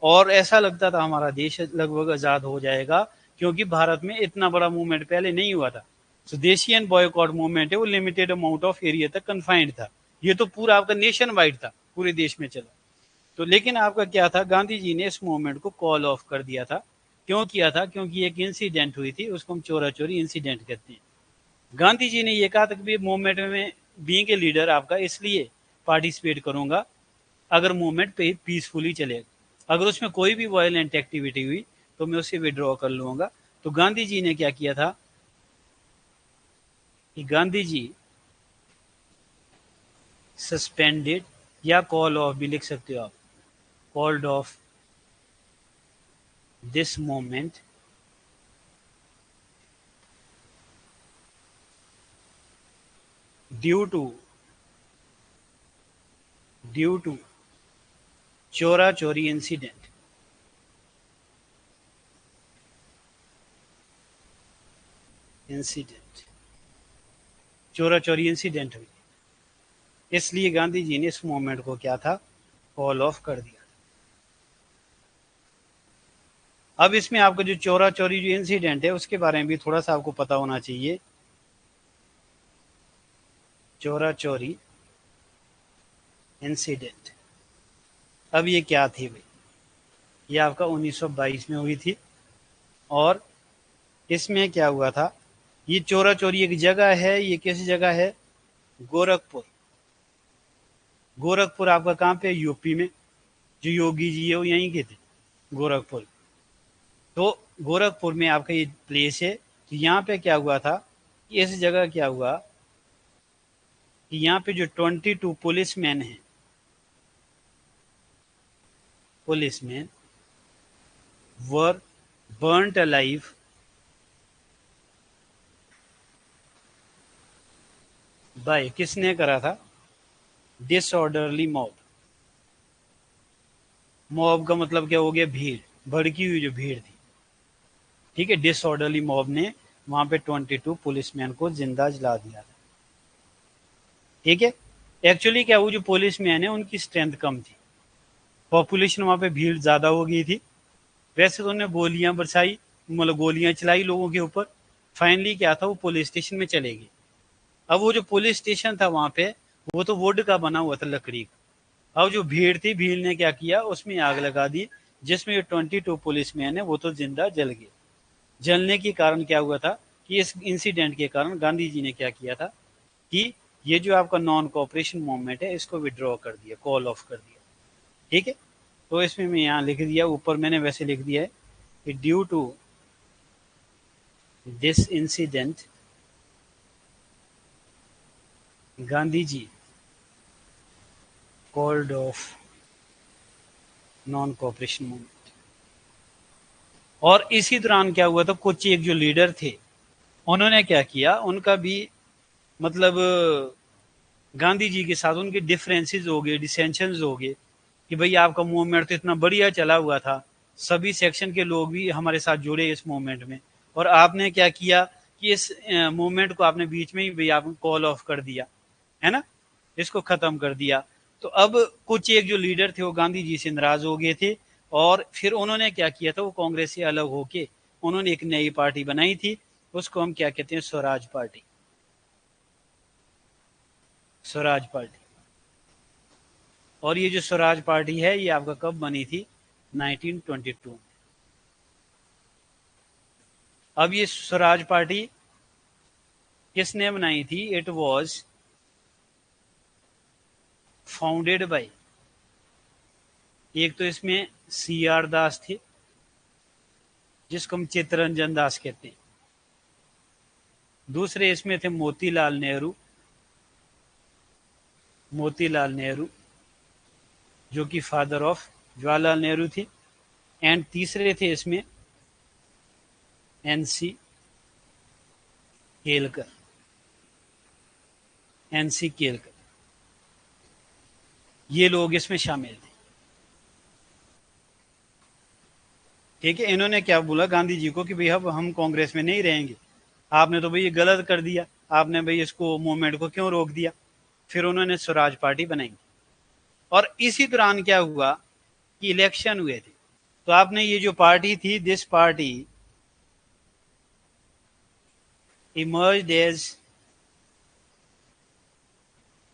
और ऐसा लगता था हमारा देश लगभग आज़ाद हो जाएगा, क्योंकि भारत में इतना बड़ा मूवमेंट पहले नहीं हुआ था। स्वदेशी एंड बॉयकॉट मूवमेंट है वो लिमिटेड अमाउंट ऑफ एरिया तक कन्फाइंड था, ये तो पूरा आपका नेशन वाइड था, पूरे देश में चला। तो लेकिन आपका क्या था, गांधी जी ने इस मूवमेंट को कॉल ऑफ कर दिया था। क्यों किया था, क्योंकि एक इंसिडेंट हुई थी, उसको हम चोरा चोरी इंसिडेंट कहते हैं। गांधी जी ने ये कहा था कि मूवमेंट में बीइंग ए लीडर आपका इसलिए पार्टिसिपेट करूंगा अगर मूवमेंट पीसफुली चलेगा, अगर उसमें कोई भी वायलेंट एक्टिविटी हुई तो मैं उसे विड्रॉ कर लूंगा। तो गांधी जी ने क्या किया था कि गांधी जी सस्पेंडेड, या कॉल ऑफ भी लिख सकते हो आप, called off this movement due to Chaura Chauri incident. चोरा चोरी इंसिडेंट हुई, इसलिए गांधी जी ने इस मूवमेंट को क्या था, कॉल ऑफ कर दिया। अब इसमें आपको जो चोरा चोरी जो इंसिडेंट है उसके बारे में भी थोड़ा सा आपको पता होना चाहिए। चोरा चोरी इंसिडेंट, अब ये क्या थी भाई, ये आपका 1922 में हुई थी। और इसमें क्या हुआ था, ये चोरा चोरी एक जगह है, ये किस जगह है, गोरखपुर। गोरखपुर आपका कहाँ पे, यूपी में। जो योगी जी है वो यहीं के थे, गोरखपुर। तो गोरखपुर में आपका ये प्लेस है। तो यहाँ पे क्या हुआ था कि इस जगह क्या हुआ कि यहाँ पे जो 22 पुलिस मैन हैं, policemen were burnt alive by, किसने करा था? Disorderly mob. मॉब का मतलब क्या हो गया? भीड़, भड़की हुई जो भीड़ थी। ठीक है, डिसऑर्डरली मॉब ने वहां पे 22 पुलिसमैन को जिंदा जला दिया था। ठीक है, एक्चुअली क्या, वो जो पुलिसमैन है उनकी स्ट्रेंथ कम थी, पॉपुलेशन वहां पे भीड़ ज्यादा हो गई थी। वैसे तो उन्होंने गोलियां बरसाई, मतलब गोलियां चलाई लोगों के ऊपर। फाइनली क्या था, वो पुलिस स्टेशन में चले गए। अब वो जो पुलिस स्टेशन था वहां पे, वो तो वुड का बना हुआ था, लकड़ी का। अब जो भीड़ थी, भीड़ ने क्या किया, उसमें आग लगा दी, जिसमें ये 22 पुलिसमैन है वो तो जिंदा जल गए। जलने के कारण क्या हुआ था कि इस इंसिडेंट के कारण गांधी जी ने क्या किया था कि ये जो आपका नॉन कोऑपरेशन मूवमेंट है इसको विड्रॉ कर दिया, कॉल ऑफ कर दिया। ठीक है, तो इसमें मैं यहाँ लिख दिया, ऊपर मैंने वैसे लिख दिया है कि due to this incident Gandhi ji called off non cooperation movement. और इसी दौरान क्या हुआ था, कुछ एक जो लीडर थे उन्होंने क्या किया, उनका भी मतलब गांधी जी के साथ उनके डिफरेंसेस हो गए, डिसेंशंस हो गए कि भाई आपका मूवमेंट तो इतना बढ़िया चला हुआ था, सभी सेक्शन के लोग भी हमारे साथ जुड़े इस मूवमेंट में, और आपने क्या किया कि इस मूवमेंट को आपने बीच में ही भाई आपने कॉल ऑफ कर दिया, है ना, इसको खत्म कर दिया। तो अब कुछ एक जो लीडर थे वो गांधी जी से नाराज हो गए थे, और फिर उन्होंने क्या किया था, वो कांग्रेस से अलग होके उन्होंने एक नई पार्टी बनाई थी, उसको हम क्या कहते हैं, स्वराज पार्टी। स्वराज पार्टी। और ये जो स्वराज पार्टी है ये आपका कब बनी थी? 1922। अब ये स्वराज पार्टी किसने बनाई थी? इट वॉज फाउंडेड बाय, एक तो इसमें सी आर दास थे, जिसको हम चित्तरंजन दास कहते हैं। दूसरे इसमें थे मोतीलाल नेहरू, मोतीलाल नेहरू जो कि फादर ऑफ जवाहरलाल नेहरू थी। एंड तीसरे थे इसमें एनसी केलकर, एनसी केलकर, ये लोग इसमें शामिल थे। ठीक है, इन्होंने क्या बोला गांधी जी को कि भाई अब हम कांग्रेस में नहीं रहेंगे, आपने तो भाई ये गलत कर दिया, आपने भाई इसको मूवमेंट को क्यों रोक दिया। फिर उन्होंने स्वराज पार्टी बनाई। और इसी दौरान क्या हुआ कि इलेक्शन हुए थे, तो आपने ये जो पार्टी थी, this party emerged as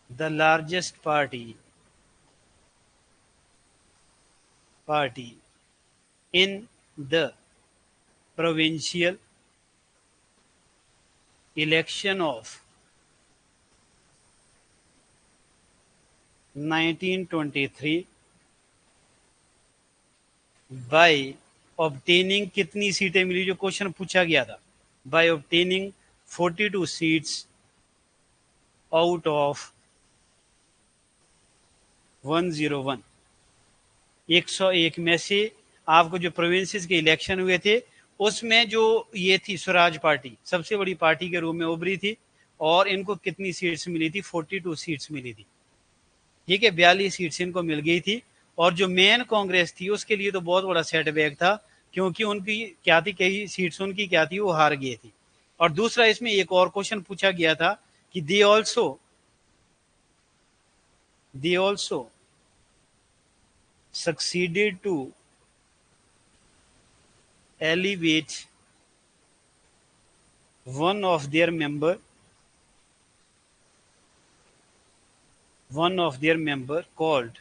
the largest party in the provincial election of 1923 by obtaining, कितनी सीटें मिली, जो क्वेश्चन पूछा गया था, by obtaining 42 seats out of 101, 101 में से आपको जो प्रोविंसेस के इलेक्शन हुए थे उसमें जो ये थी स्वराज पार्टी सबसे बड़ी पार्टी के रूप में उभरी थी, और इनको कितनी सीट्स मिली थी? 42 सीट्स मिली थी। ठीक है, 42 सीट्स इनको मिल गई थी। और जो मेन कांग्रेस थी उसके लिए तो बहुत बड़ा सेटबैक था, क्योंकि उनकी क्या थी, कई सीट्स उनकी क्या थी, वो हार गए थी। और दूसरा इसमें एक और क्वेश्चन पूछा गया था कि they also succeeded to elevate one of their member called,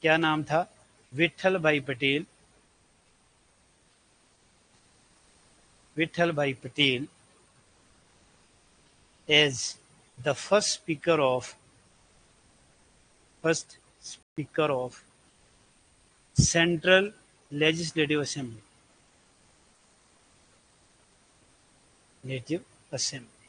क्या नाम था? Vithal bhai Patel, Vithal bhai Patel as the first speaker of central legislative assembly, native assembly.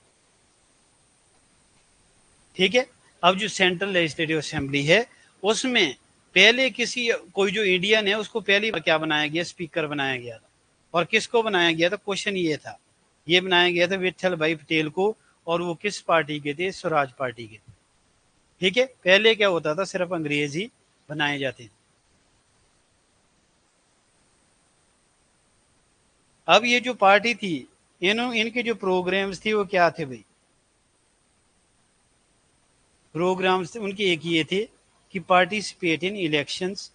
ठीक है, अब जो सेंट्रल लेजिस्लेटिव असेंबली है उसमें पहले कोई जो इंडियन है उसको पहली बार क्या बनाया गया, स्पीकर बनाया गया था। और किसको बनाया गया था, क्वेश्चन ये था, ये बनाया गया था विठल भाई पटेल को, और वो किस पार्टी के थे, स्वराज पार्टी के थे। ठीक है, पहले क्या होता था, सिर्फ अंग्रेज ही बनाए जाते थे। अब ये जो पार्टी थी, इनके जो प्रोग्राम्स थे वो क्या थे भाई, प्रोग्राम्स उनके एक ये थे कि participate in elections,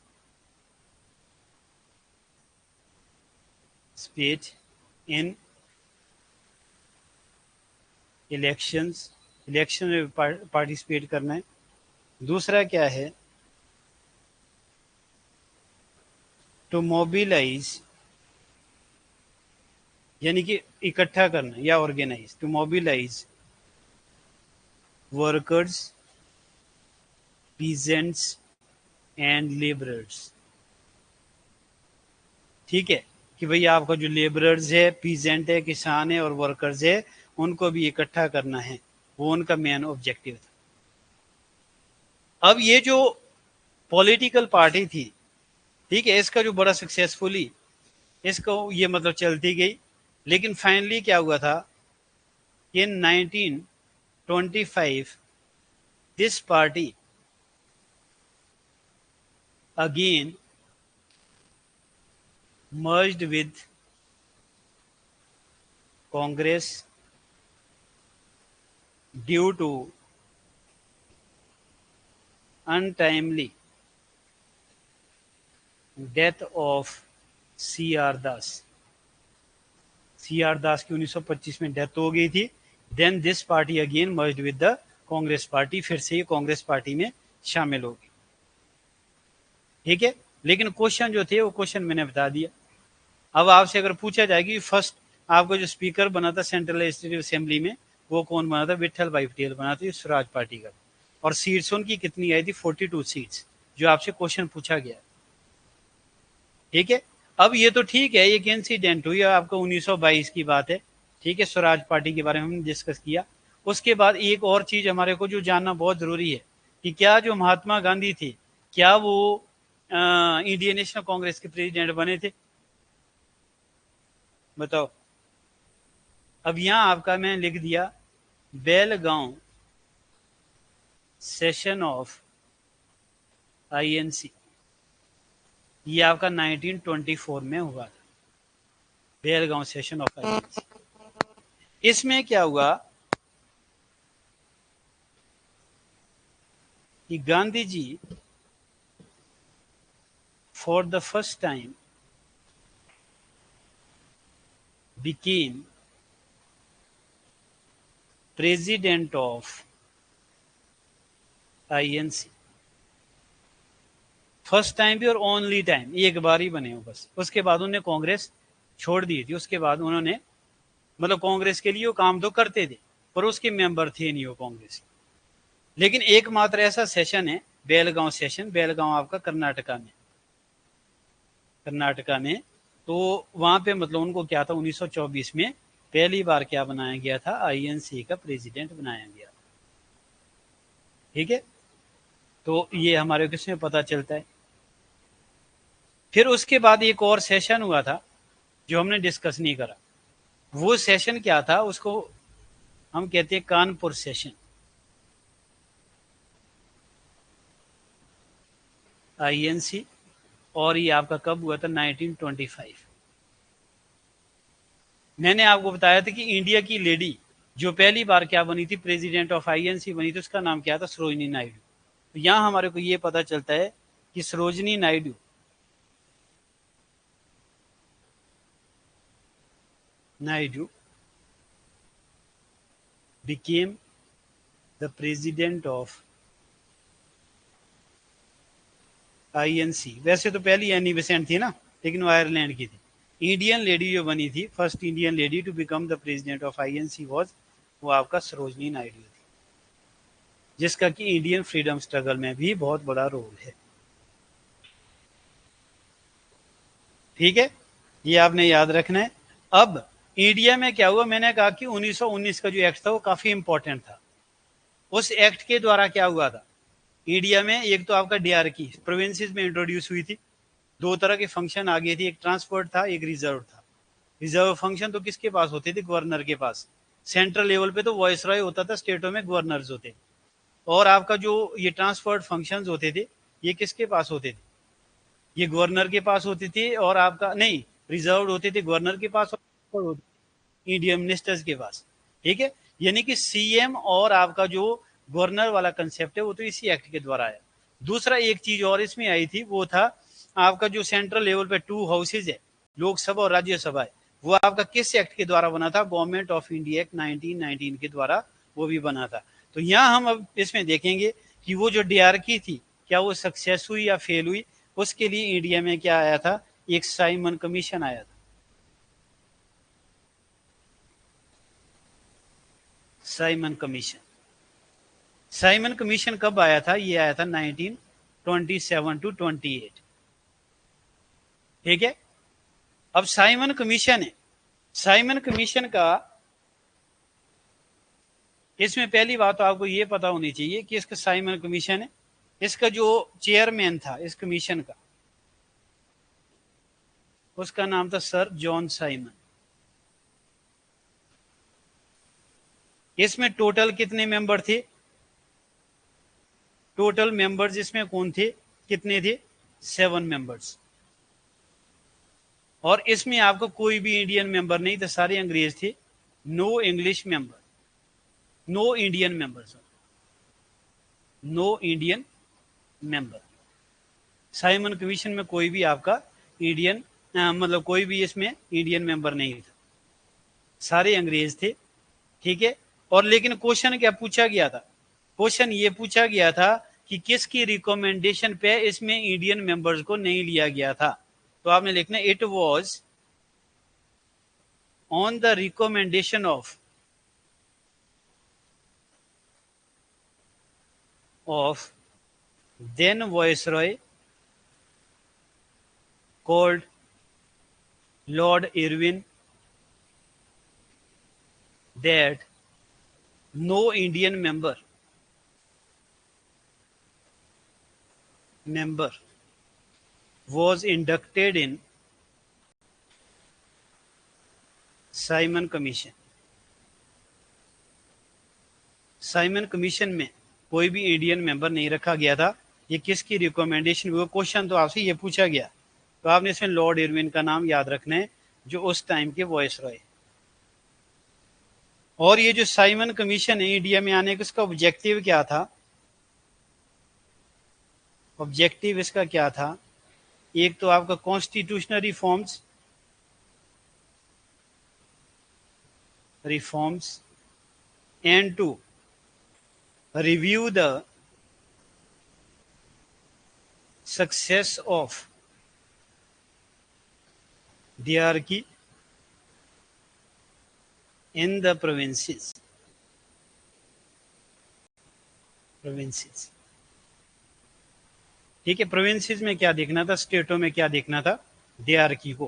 स्पेट in elections, election में पार्टिसिपेट करना है। दूसरा क्या है, टू मोबिलाइज, यानी कि इकट्ठा करना या organise, to mobilise workers, peasants and labourers. ठीक है, कि भाई आपका जो लेबरर्स है, पीजेंट है, किसान है, और वर्कर्स है, उनको भी इकट्ठा करना है, वो उनका मेन ऑब्जेक्टिव था। अब ये जो पॉलिटिकल पार्टी थी, ठीक है, इसका जो बड़ा सक्सेसफुली इसको ये मतलब चलती गई, लेकिन फाइनली क्या हुआ था, in 1925 this party again merged with Congress due to untimely death of C.R. Das. C.R. Das की 1925 में डेथ हो गई थी। Then this party again merged with the Congress party, फिर से ये कांग्रेस पार्टी में शामिल हो गई। ठीक है, लेकिन क्वेश्चन जो थे वो क्वेश्चन मैंने बता दिया। अब आपसे अगर पूछा जाए कि फर्स्ट आपको जो स्पीकर बना था सेंट्रल लेजिस्लेटिव असेंबली में, वो कौन बना था, विठल भाई पटेल बना था, स्वराज पार्टी का। और सीट्स उनकी कितनी आई थी, 42 सीट्स, जो आपसे क्वेश्चन पूछा गया। ठीक है, अब ये तो ठीक है, एक इंसिडेंट हुई, आपको 1922 की बात है। ठीक है, स्वराज पार्टी के बारे में हमने डिस्कस किया। उसके बाद एक और चीज हमारे को जो जानना बहुत जरूरी है कि क्या जो महात्मा गांधी थे, क्या वो इंडियन नेशनल कांग्रेस के प्रेसिडेंट बने थे, बताओ। अब यहां आपका मैंने लिख दिया, बेलगांव सेशन ऑफ आईएनसी, ये आपका 1924 में हुआ था, बेलगांव सेशन ऑफ आईएनसी। इसमें क्या हुआ कि Gandhi ji for the first time became president of INC। First time भी और ओनली टाइम, एक बार ही बने हो बस। उसके बाद उन्होंने कांग्रेस छोड़ दी थी। उसके बाद उन्होंने मतलब कांग्रेस के लिए वो काम तो करते थे, पर उसके मेंबर थे नहीं वो कांग्रेस। लेकिन एकमात्र ऐसा सेशन है बेलगांव सेशन, बेलगांव आपका कर्नाटका में, कर्नाटका में। तो वहां पे मतलब उनको क्या था, 1924 में पहली बार क्या बनाया गया था, आईएनसी का प्रेसिडेंट बनाया गया। ठीक है, तो ये हमारे को इसमें पता चलता है। फिर उसके बाद एक और सेशन हुआ था जो हमने डिस्कस नहीं करा। वो सेशन क्या था, उसको हम कहते हैं कानपुर सेशन, आईएनसी। और ये आपका कब हुआ था, 1925। मैंने आपको बताया था कि इंडिया की लेडी जो पहली बार क्या बनी थी, प्रेसिडेंट ऑफ आईएनसी बनी थी, उसका नाम क्या था, सरोजनी नायडू। तो यहां हमारे को ये पता चलता है कि Sarojini Naidu became the president of INC. वैसे तो पहली एनी बेसेंट थी ना, लेकिन वो आयरलैंड की थी। इंडियन लेडी जो बनी थी, first Indian lady to become the president of INC was, वो आपका सरोजनी नायडू थी, जिसका कि इंडियन फ्रीडम स्ट्रगल में भी बहुत बड़ा रोल है। ठीक है, ये आपने याद रखना है। अब इंडिया में क्या हुआ, मैंने कहा कि 1919 का जो एक्ट था वो काफी इंपॉर्टेंट था। उस एक्ट के द्वारा क्या हुआ था, इंडिया में एक तो आपका डीआरकी प्रोविंसेस में इंट्रोड्यूस हुई थी। दो तरह के फंक्शन आ गए थे, एक ट्रांसपोर्ट था, एक रिजर्व था। रिजर्व फंक्शन तो किसके पास होते थे? गवर्नर के पास। सेंट्रल लेवल पे तो वॉइस रॉय होता था, स्टेटों में गवर्नर्स होते। और आपका जो ये ट्रांसपोर्ट फंक्शंस होते थे, ये किसके पास होते थे? ये गवर्नर के पास होते थे। और आपका नहीं, रिजर्व होते थे गवर्नर के पास और इंडियन मिनिस्टर्स के पास। ठीक है, यानी कि सीएम और आपका जो गवर्नर वाला कंसेप्ट है वो तो इसी एक्ट के द्वारा आया। दूसरा एक चीज और इसमें आई थी, वो था आपका जो सेंट्रल लेवल पे टू हाउसेज है, लोकसभा और राज्यसभा है, वो आपका किस एक्ट के द्वारा बना था? गवर्नमेंट ऑफ इंडिया एक्ट 1919 के द्वारा वो भी बना था। तो यहाँ हम अब इसमें देखेंगे कि वो जो डीआरकी थी, क्या वो सक्सेस हुई या फेल हुई। उसके लिए इंडिया में क्या आया था? एक साइमन कमीशन आया था। Simon commission. साइमन कमीशन कब आया था? ये आया था 1927 टू 28। ठीक है, अब साइमन कमीशन है। साइमन कमीशन का, इसमें पहली बात तो आपको ये पता होनी चाहिए कि इसका साइमन कमीशन है, इसका जो चेयरमैन था इस कमीशन का, उसका नाम था सर जॉन साइमन। इसमें टोटल कितने मेंबर थे? टोटल मेंबर्स इसमें कौन थे, कितने थे? 7 मेंबर्स। और इसमें आपको कोई भी इंडियन मेंबर नहीं थे, सारे अंग्रेज थे। No English member, no Indian members, no Indian member. Simon commission में कोई भी आपका इंडियन मतलब कोई भी इसमें इंडियन मेंबर नहीं था, सारे अंग्रेज थे। ठीक है, और लेकिन क्वेश्चन क्या पूछा गया था? क्वेश्चन ये पूछा गया था कि किसकी रिकमेंडेशन पे इसमें इंडियन मेंबर्स को नहीं लिया गया था। तो आपने लिखना, it was on the recommendation of then Viceroy called Lord Irwin that no Indian member was inducted in Simon commission. Simon commission में कोई भी इंडियन मेंबर नहीं रखा गया था। ये किसकी रिकमेंडेशन? वो क्वेश्चन तो आपसे ये पूछा गया, तो आपने इसमें लॉर्ड इरविन का नाम याद रखना है, जो उस टाइम के वॉइस रॉय। और ये जो साइमन कमीशन है इंडिया में आने का, इसका ऑब्जेक्टिव क्या था? ऑब्जेक्टिव इसका क्या था? एक तो आपका constitutional reforms and to review the success of hierarchy in the provinces। ठीक है, प्रोविंसेस में क्या देखना था, स्टेटों में क्या देखना था? hierarchy को,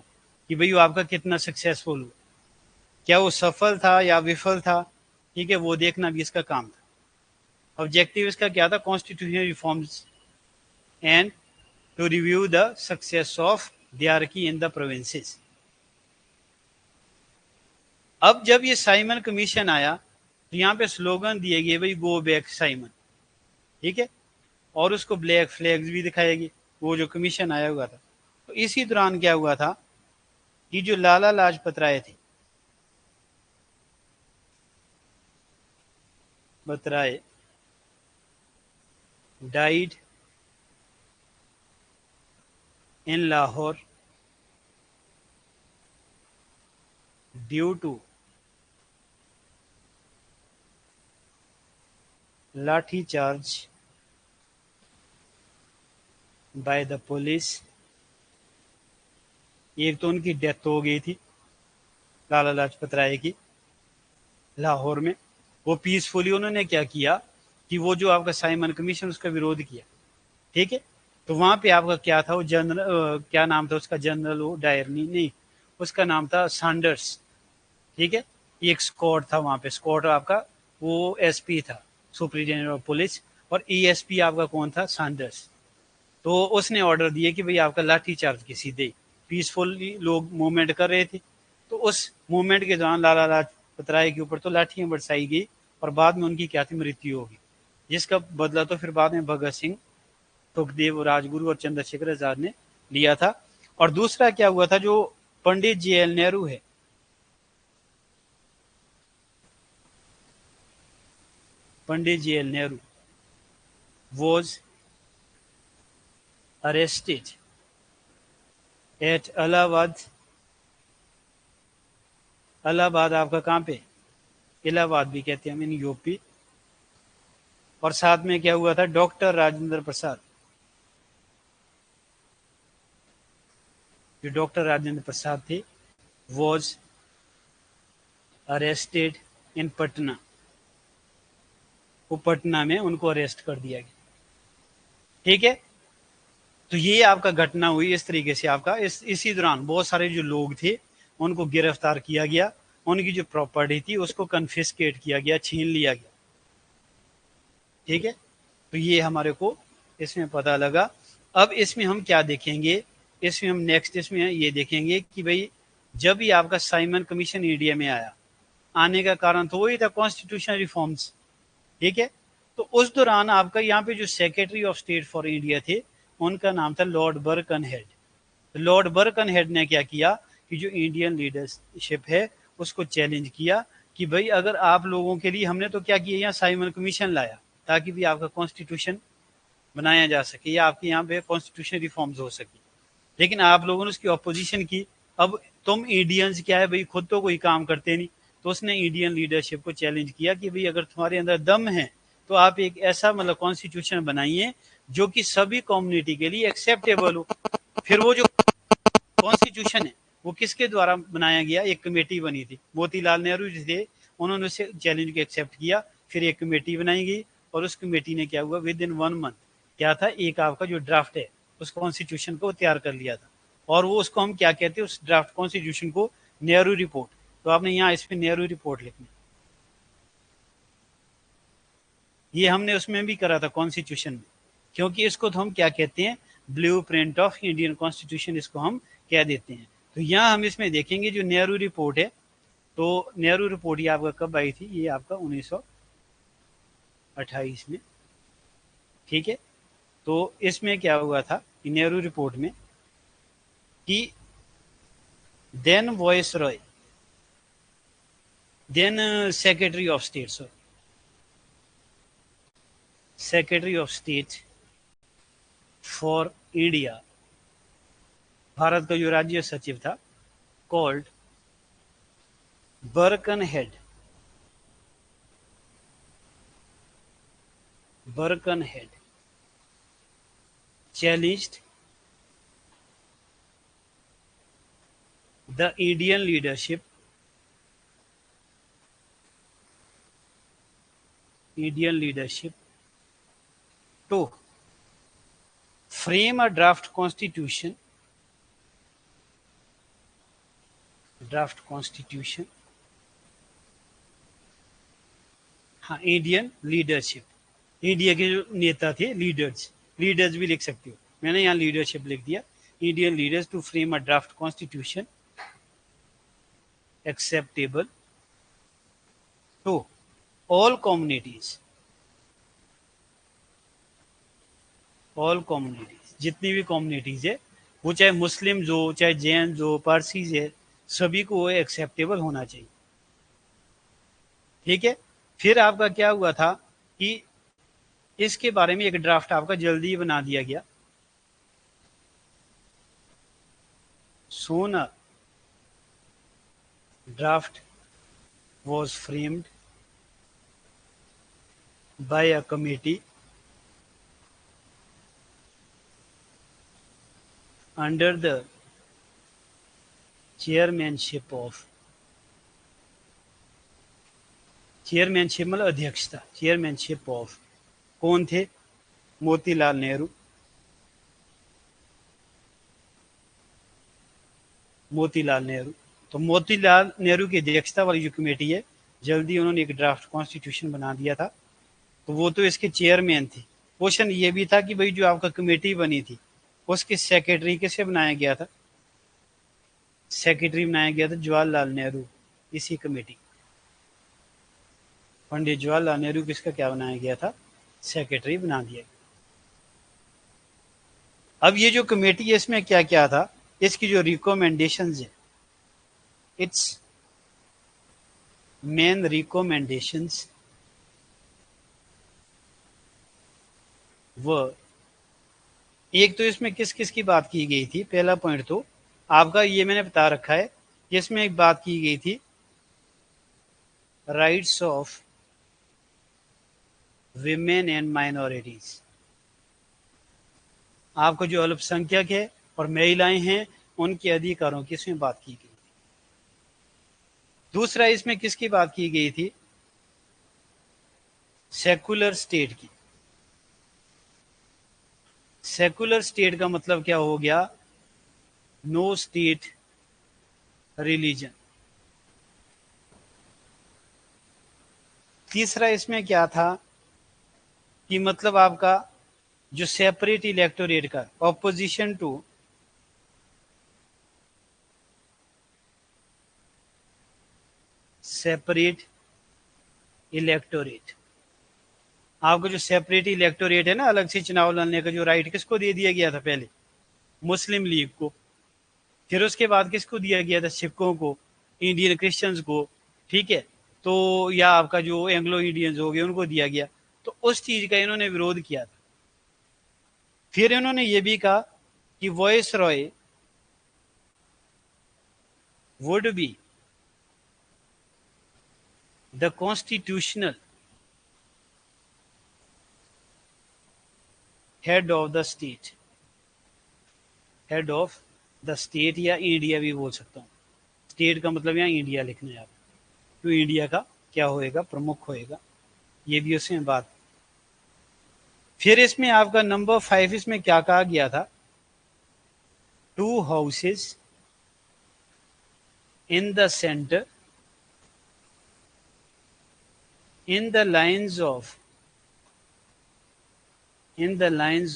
कि भाई वो आपका कितना सक्सेसफुल हुआ, क्या वो सफल था या विफल था। ठीक है, वो देखना भी इसका काम था। ऑब्जेक्टिव इसका क्या था? Constitutional reforms and to review the success of hierarchy in the provinces. अब जब ये साइमन कमीशन आया तो यहाँ पे स्लोगन दिए गए, भाई गो बैक साइमन। ठीक है, और उसको ब्लैक फ्लैग्स भी दिखाए गए, वो जो कमीशन आया हुआ था। तो इसी दौरान क्या हुआ था कि जो लाला लाजपत राय थे, बतराए died in Lahore due to lathi charge by the police. एक तो उनकी डेथ हो गई थी लाला लाजपत राय की लाहौर में। वो पीसफुली उन्होंने क्या किया कि वो जो आपका साइमन कमीशन उसका विरोध किया। ठीक है, तो वहां पे आपका क्या था, वो जनरल क्या नाम था उसका, जनरल वो डायरनी नहीं, उसका नाम था सैंडर्स। ठीक है, एक स्कॉट था वहां पे, स्कॉट आपका वो एसपी था, सुप्रिंटेंडेंट ऑफ पुलिस। और ESP आपका कौन था, सैंडर्स। तो उसने ऑर्डर दिए कि भाई आपका लाठी चार्ज की, सीधे पीसफुली लोग मूवमेंट कर रहे थे। तो उस मूवमेंट के दौरान लाला लाजपत राय के ऊपर तो लाठियां बरसाई गई और बाद में उनकी क्या थी, मृत्यु होगी, जिसका बदला तो फिर बाद में भगत सिंह, सुखदेव, राजगुरु और चंद्रशेखर आजाद ने लिया था। और दूसरा क्या हुआ था, जो पंडित JL नेहरू है, पंडित JL Nehru was arrested at Allahabad. Allahabad आपका कहाँ पे, इलाहाबाद भी कहते हैं हम, इन यूपी। और साथ में क्या हुआ था, डॉक्टर राजेंद्र प्रसाद, जो डॉक्टर राजेंद्र प्रसाद थे, वॉज अरेस्टेड इन पटना। वो पटना में उनको अरेस्ट कर दिया गया। ठीक है, तो ये आपका घटना हुई इस तरीके से। आपका इसी दौरान बहुत सारे जो लोग थे उनको गिरफ्तार किया गया, उनकी जो प्रॉपर्टी थी उसको कन्फिस्केट किया गया, छीन लिया गया। ठीक है, तो ये हमारे को इसमें पता लगा। अब इसमें हम क्या देखेंगे, इसमें हम नेक्स्ट इसमें ये देखेंगे कि भाई जब ही आपका साइमन कमीशन इंडिया में आया, आने का कारण तो वही था, कॉन्स्टिट्यूशनल रिफॉर्म्स। ठीक है, तो उस दौरान आपका यहाँ पे जो secretary of state for India थे, उनका नाम था लॉर्ड बर्कनहेड। लॉर्ड बर्कनहेड ने क्या किया कि जो इंडियन लीडरशिप है उसको चैलेंज किया कि भाई अगर आप लोगों के लिए, हमने तो क्या किया, यहाँ साइमन कमीशन लाया ताकि भी आपका कॉन्स्टिट्यूशन बनाया जा सके या आपके यहाँ पे कॉन्स्टिट्यूशन रिफॉर्म्स हो सके, लेकिन आप लोगों ने उसकी ऑपोजिशन की। अब तुम इंडियंस क्या है भाई, खुद तो कोई काम करते नहीं। तो उसने इंडियन लीडरशिप को चैलेंज किया कि भाई अगर तुम्हारे अंदर दम है तो आप एक ऐसा मतलब कॉन्स्टिट्यूशन बनाइए जो कि सभी कम्युनिटी के लिए एक्सेप्टेबल हो। फिर वो जो कॉन्स्टिट्यूशन है वो किसके द्वारा बनाया गया, एक कमेटी बनी थी, मोतीलाल नेहरू जी थे, उन्होंने उसे चैलेंज को एक्सेप्ट किया। फिर एक कमेटी बनाई गई और उस कमेटी ने क्या हुआ, विद इन 1 मंथ क्या था, एक आपका जो ड्राफ्ट है उस कॉन्स्टिट्यूशन को तैयार कर लिया था। और वो उसको हम क्या कहते हैं, उस ड्राफ्ट कॉन्स्टिट्यूशन को, नेहरू रिपोर्ट। तो आपने यहाँ इस पे नेहरू रिपोर्ट लिखनी, ये हमने उसमें भी करा था कॉन्स्टिट्यूशन में, क्योंकि इसको तो हम क्या कहते हैं, blue print of Indian constitution इसको हम कह देते हैं। तो यहाँ हम इसमें देखेंगे जो नेहरू रिपोर्ट है, तो नेहरू रिपोर्ट ये आपका कब आई थी, ये आपका 1928 में। ठीक है, तो इसमें क्या हुआ था नेहरू रिपोर्ट में कि then viceroy, then secretary of state, sorry secretary of state for India, Bharat का जो राज्य सचिव था, called Birkenhead, Birkenhead challenged the Indian leadership to frame a draft constitution हाँ, इंडियन लीडरशिप, इंडिया के जो नेता थे, लीडर्स भी लिख सकते हो, मैंने यहाँ लीडरशिप लिख दिया। Indian leaders to frame a draft constitution acceptable to all communities, जितनी भी कम्युनिटीज है, वो चाहे मुस्लिम्स हो, चाहे जैन हो, पारसीज है, सभी को वो एक्सेप्टेबल होना चाहिए। ठीक है, फिर आपका क्या हुआ था कि इसके बारे में एक ड्राफ्ट आपका जल्दी ही बना दिया गया। सोन draft was framed by a committee under the chairmanship मतलब अध्यक्षता, चेयरमैनशिप ऑफ, कौन थे, मोतीलाल नेहरू। तो मोतीलाल नेहरू की अध्यक्षता वाली जो कमेटी है, जल्दी उन्होंने एक ड्राफ्ट कॉन्स्टिट्यूशन बना दिया था तो वो तो इसके चेयरमैन थे। क्वेश्चन ये भी था कि भाई जो आपका कमेटी बनी थी उसके सेक्रेटरी किसे बनाया गया था? सेक्रेटरी बनाया गया था जवाहरलाल नेहरू। इसी कमेटी पंडित जवाहरलाल नेहरू किसका क्या बनाया गया था? सेक्रेटरी बना दिया गया। अब ये जो कमेटी है इसमें क्या क्या था, इसकी जो रिकमेंडेशंस है, इट्स मेन रिकमेंडेशंस व एक तो इसमें किस किस की बात की गई थी। पहला पॉइंट तो आपका ये मैंने बता रखा है, जिसमें एक बात की गई थी rights of women and minorities. आपको जो अल्पसंख्यक है और महिलाएं हैं उनके अधिकारों की इसमें बात की गई। दूसरा इसमें किसकी बात की गई थी? सेकुलर स्टेट की। सेकुलर स्टेट का मतलब क्या हो गया? No state religion. तीसरा इसमें क्या था कि मतलब आपका जो सेपरेट इलेक्टोरेट का ऑपोजिशन टू सेपरेट इलेक्टोरेट। आपको जो सेपरेट इलेक्टोरेट है ना, अलग से चुनाव लड़ने का जो राइट किसको दे दिया गया था? पहले मुस्लिम लीग को, फिर उसके बाद किसको दिया गया था? सिखों को, इंडियन क्रिश्चियंस को, ठीक है, तो या आपका जो एंग्लो इंडियंस हो गए उनको दिया गया। तो उस चीज का इन्होंने विरोध किया था। फिर इन्होंने ये भी कहा कि voice Roy would be the constitutional head of the state. Head of the state या इंडिया भी बोल सकता हूँ। स्टेट का मतलब यहाँ इंडिया लिखना है आप, तो इंडिया का क्या होएगा? प्रमुख होएगा। ये भी उसमें बात। फिर इसमें आपका नंबर 5 इसमें क्या कहा गया था? To houses in the centre in the lines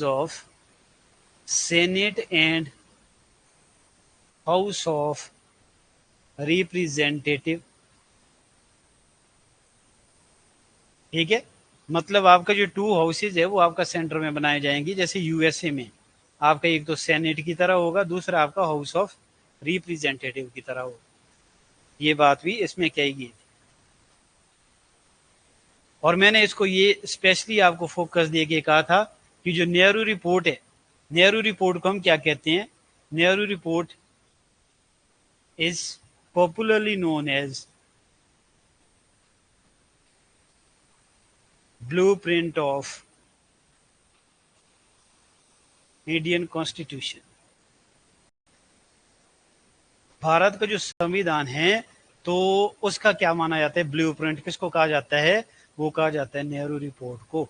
of Senate and House of Representative। ठीक है, मतलब आपका जो टू हाउसेज है वो आपका सेंटर में बनाए जाएंगी, जैसे यूएसए में आपका एक तो सेनेट की तरह होगा, दूसरा आपका हाउस ऑफ रिप्रेजेंटेटिव की तरह होगा। ये बात भी इसमें कही गई थी। और मैंने इसको ये स्पेशली आपको फोकस दे के कहा था कि जो नेहरू रिपोर्ट है, नेहरू रिपोर्ट को हम क्या कहते हैं? Nehru report is popularly known as blueprint of Indian constitution. Bharat का जो संविधान है तो उसका क्या माना जाता है? ब्लूप्रिंट किसको कहा जाता है? वो कहा जाता है नेहरू रिपोर्ट को।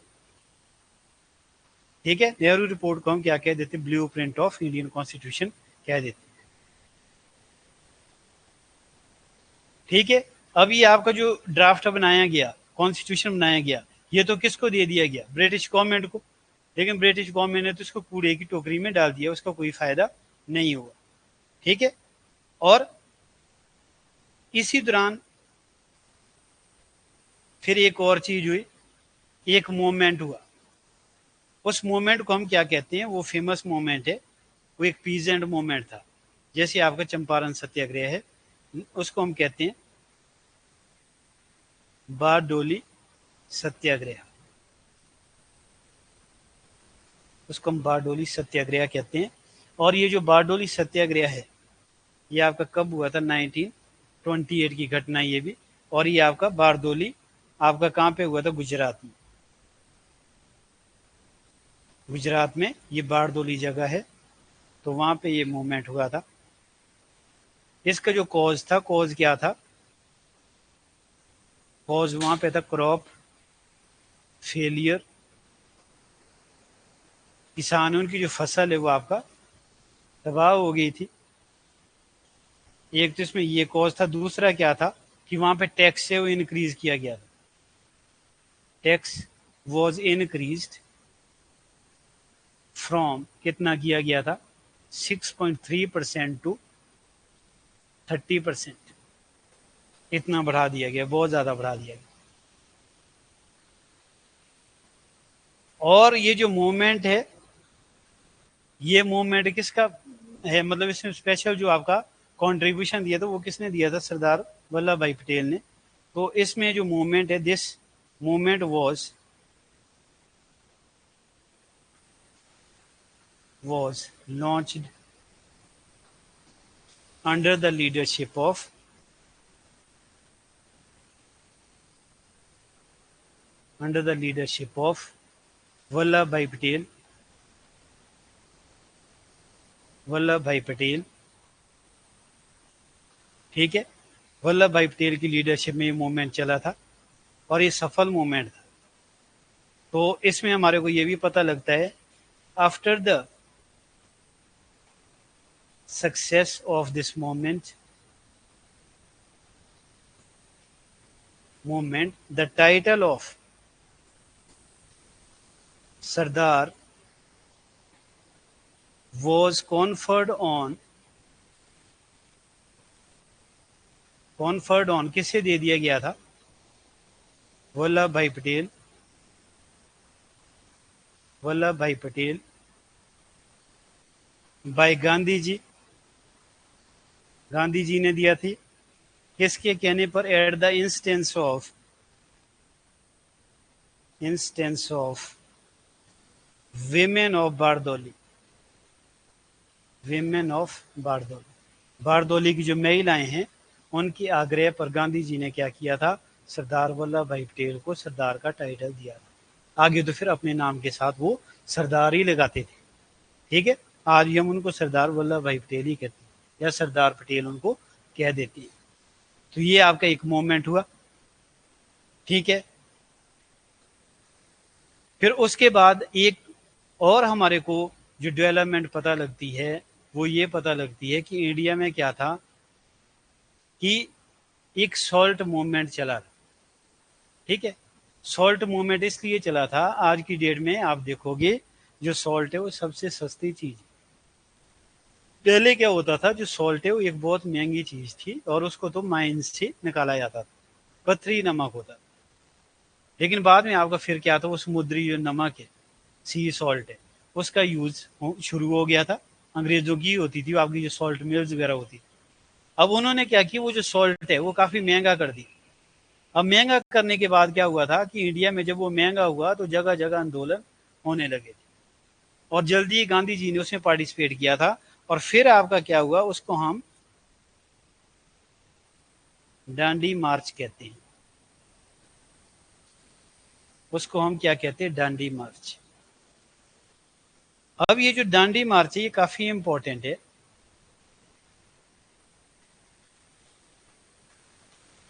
ठीक है, नेहरू रिपोर्ट को हम क्या कह देते हैं? ब्लूप्रिंट ऑफ इंडियन कॉन्स्टिट्यूशन कह देते हैं। ठीक है, अब ये आपका जो ड्राफ्ट बनाया गया, कॉन्स्टिट्यूशन बनाया गया, ये तो किसको दे दिया गया? ब्रिटिश गवर्नमेंट को। लेकिन ब्रिटिश गवर्नमेंट ने तो इसको कूड़े की टोकरी में डाल दिया, उसका कोई फायदा नहीं हुआ। ठीक है, और इसी दौरान फिर एक और चीज हुई, एक मूवमेंट हुआ। उस मूवमेंट को हम क्या कहते हैं? वो फेमस मूवमेंट है, वो एक पीजेंट मूवमेंट था। जैसे आपका चंपारण सत्याग्रह है, उसको हम कहते हैं बारडोली सत्याग्रह। उसको हम बारडोली सत्याग्रह कहते हैं। और ये जो बारडोली सत्याग्रह है ये आपका कब हुआ था? 1928 की घटना ये भी। और ये आपका बारडोली आपका कहाँ पे हुआ था? गुजरात में। गुजरात में ये बारडोली जगह है, तो वहां पे ये मूवमेंट हुआ था। इसका जो कॉज था, कॉज क्या था? कॉज वहां पे था क्रॉप फेलियर। किसानों की जो फसल है वो आपका तबाह हो गई थी। एक तो इसमें ये कॉज था। दूसरा क्या था कि वहां पे टैक्स है वो इंक्रीज किया गया था। टैक्स वॉज इनक्रीज्ड फ्रॉम, कितना किया गया था, 6.3% टू 30%, इतना बढ़ा दिया गया, बहुत ज्यादा बढ़ा दिया गया। और ये जो मूवमेंट है, ये मूवमेंट किसका है, मतलब इसमें स्पेशल जो आपका कंट्रीब्यूशन दिया था वो किसने दिया था, सरदार वल्लभ भाई पटेल ने। तो इसमें जो मूवमेंट है, this movement was launched under the leadership of Vallabh भाई पटेल, ठीक है। वल्लभ भाई पटेल की लीडरशिप में ये मूवमेंट चला था और ये सफल मूवमेंट था। तो इसमें हमारे को ये भी पता लगता है, after the success of this movement the title of Sardar was conferred on किसे दे दिया गया था, वल्लभ भाई पटेल बाय गांधी जी ने दिया थी, किसके कहने पर, at the instance of women of Bardoli की जो महिलाएं हैं उनके आग्रह पर गांधी जी ने क्या किया था, सरदार वल्लभ भाई पटेल को सरदार का टाइटल दिया था। आगे तो फिर अपने नाम के साथ वो सरदार ही लगाते थे, ठीक है। आज भी हम उनको सरदार वल्लभ भाई पटेल ही कहते हैं या सरदार पटेल उनको कह देती है। तो ये आपका एक मोमेंट हुआ, ठीक है। फिर उसके बाद एक और हमारे को जो डेवलपमेंट पता लगती है वो ये पता लगती है कि इंडिया में क्या था कि एक सॉल्ट मूवमेंट चला था, ठीक है। सॉल्ट मूवमेंट इसलिए चला था, आज की डेट में आप देखोगे जो सॉल्ट है वो सबसे सस्ती चीज है। पहले क्या होता था, जो सॉल्ट है वो एक बहुत महंगी चीज थी और उसको तो माइंस से निकाला जाता था, पथरी नमक होता था। लेकिन बाद में आपका फिर क्या था, वो समुद्री जो नमक है, सी सॉल्ट है, उसका यूज शुरू हो गया था। अंग्रेजों की होती थी आपकी जो सॉल्ट मिल्स वगैरह होती थी। अब उन्होंने क्या किया, वो जो सॉल्ट है वो काफी महंगा कर दी। अब महंगा करने के बाद क्या हुआ था कि इंडिया में जब वो महंगा हुआ तो जगह जगह आंदोलन होने लगे थे और जल्दी ही गांधी जी ने उसमें पार्टिसिपेट किया था। और फिर आपका क्या हुआ, उसको हम डांडी मार्च कहते हैं, उसको हम क्या कहते हैं, डांडी मार्च। अब ये जो डांडी मार्च है ये काफी इंपॉर्टेंट है।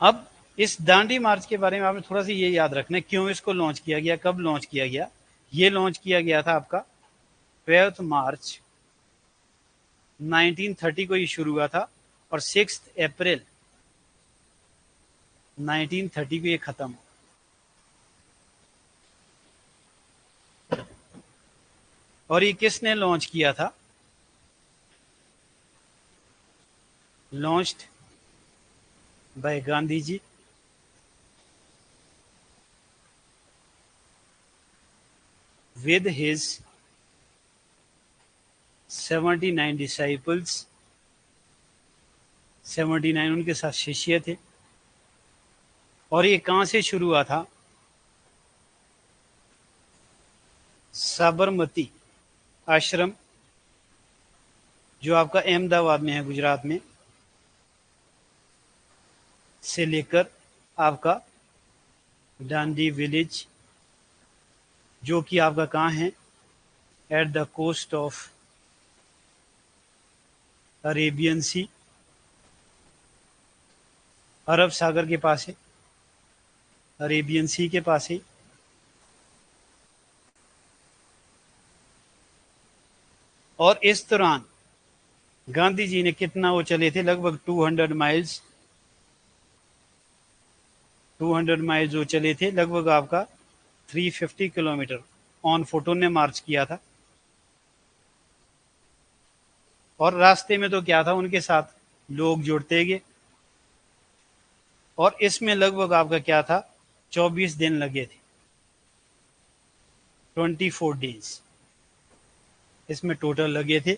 अब इस डांडी मार्च के बारे में आपने थोड़ा सा ये याद रखना है, क्यों इसको लॉन्च किया गया, कब लॉन्च किया गया। ये लॉन्च किया गया था आपका 12 मार्च 1930 को ये शुरू हुआ था और 6 अप्रैल 1930 को ये खत्म। और ये किसने लॉन्च किया था, launched by Gandhi ji with his 79 disciples, 79 उनके साथ शिष्य थे। और ये कहां से शुरू हुआ था, साबरमती आश्रम जो आपका अहमदाबाद में है, गुजरात में, से लेकर आपका डांडी विलेज जो कि आपका कहाँ है, at the coast of Arabian sea, अरब सागर के पास है, अरेबियन सी के पास है। और इस दौरान गांधी जी ने कितना वो चले थे, लगभग 200 माइल्स वो चले थे, लगभग आपका 350 किलोमीटर ऑन फुट उन्होंने मार्च किया था। और रास्ते में तो क्या था, उनके साथ लोग जुड़ते गए और इसमें लगभग आपका क्या था, 24 दिन लगे थे, 24 डेज इसमें टोटल लगे थे।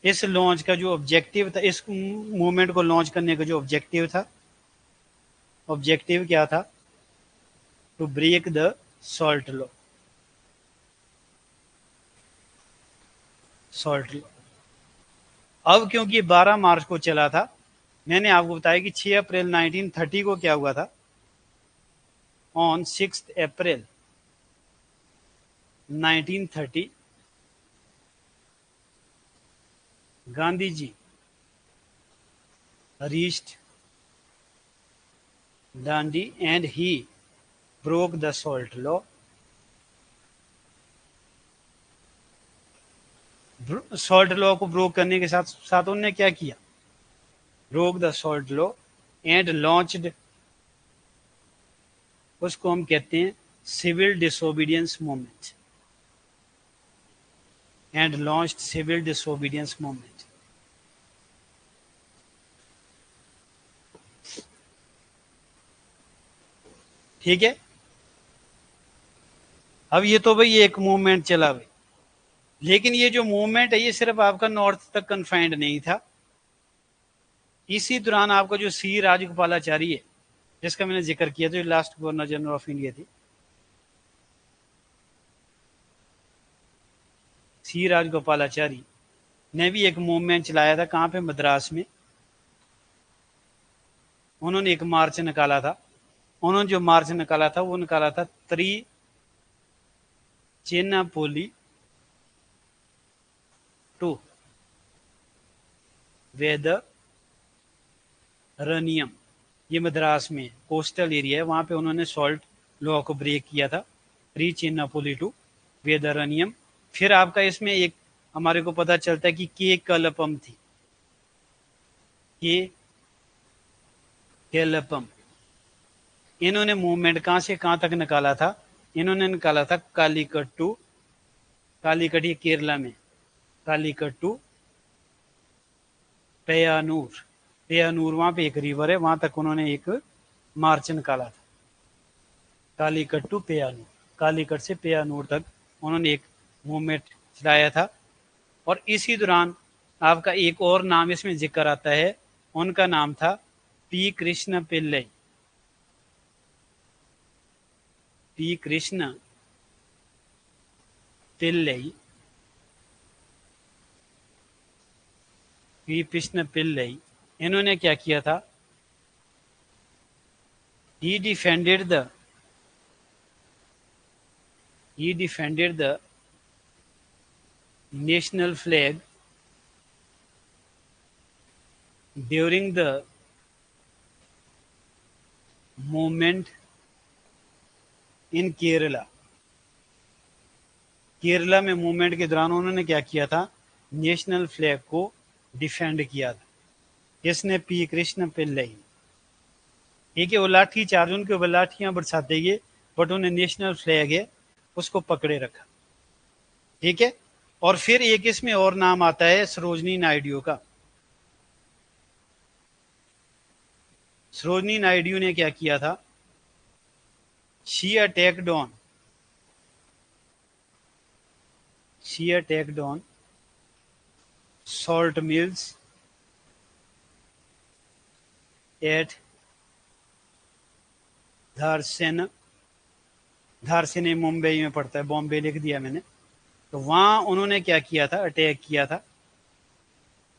इस लॉन्च का जो ऑब्जेक्टिव था, इस मूवमेंट को लॉन्च करने का जो ऑब्जेक्टिव था, ऑब्जेक्टिव क्या था, to break the salt law. Salt law अब क्योंकि 12 मार्च को चला था, मैंने आपको बताया कि 6 अप्रैल 1930 को क्या हुआ था, on 6 April 1930 Gandhi ji reached Dandi and he broke the salt law. Salt law को ब्रोक करने के साथ साथ उन्होंने क्या किया, broke the salt law and launched, उसको हम कहते हैं civil disobedience movement, and launched civil disobedience movement. ठीक है, अब ये तो भाई एक मूवमेंट चला भाई, लेकिन ये जो मूवमेंट है ये सिर्फ आपका नॉर्थ तक कन्फाइंड नहीं था। इसी दौरान आपका जो सी राजगोपालाचारी है, जिसका मैंने जिक्र किया था, जो last governor general of India थी, सी राजगोपालाचारी ने भी एक मूवमेंट चलाया था। कहाँ पे, मद्रास में। उन्होंने एक मार्च निकाला था। उन्होंने जो मार्च निकाला था वो निकाला था त्रिचेनापोली टू वेदरनियम। ये मद्रास में कोस्टल एरिया है, वहां पे उन्होंने सॉल्ट लॉ को ब्रेक किया था, त्रिचेनापोली टू वेदरनियम। फिर आपका इसमें एक हमारे को पता चलता है कि के कलपम थी, के केलपम। इन्होंने मूवमेंट कहां से कहां तक निकाला था, इन्होंने निकाला था कालीकट टू, कालीकट ये केरला में, कालीकट टू पेयानूर। पेयानूर वहां पे एक रिवर है, वहां तक उन्होंने एक मार्च निकाला था, कालीकट टू पेयानूर। कालीकट से पेयानूर तक उन्होंने एक मूवमेंट चलाया था। और इसी दौरान आपका एक और नाम इसमें जिक्र आता है, उनका नाम था P Krishna Pillai. P Krishna Pillai, P Krishna Pillai, इन्होंने क्या किया था, he defended the national flag during the movement in Kerala. Kerala में मूवमेंट के दौरान उन्होंने क्या किया था, नेशनल फ्लैग को डिफेंड किया था। इसने पी कृष्ण पिल्लई, ठीक है, वो लाठी चार्ज, उनके ऊपर लाठियां बरसाते गए, बट उन्हें नेशनल फ्लैग है उसको पकड़े रखा। ठीक है, और फिर एक इसमें और नाम आता है सरोजनी नायडू का। सरोजनी नायडू ने क्या किया था, she attacked on salt mills at Dharasana. Dharasana Mumbai में पड़ता है, बॉम्बे लिख दिया मैंने। तो वहां उन्होंने क्या किया था, अटैक किया था,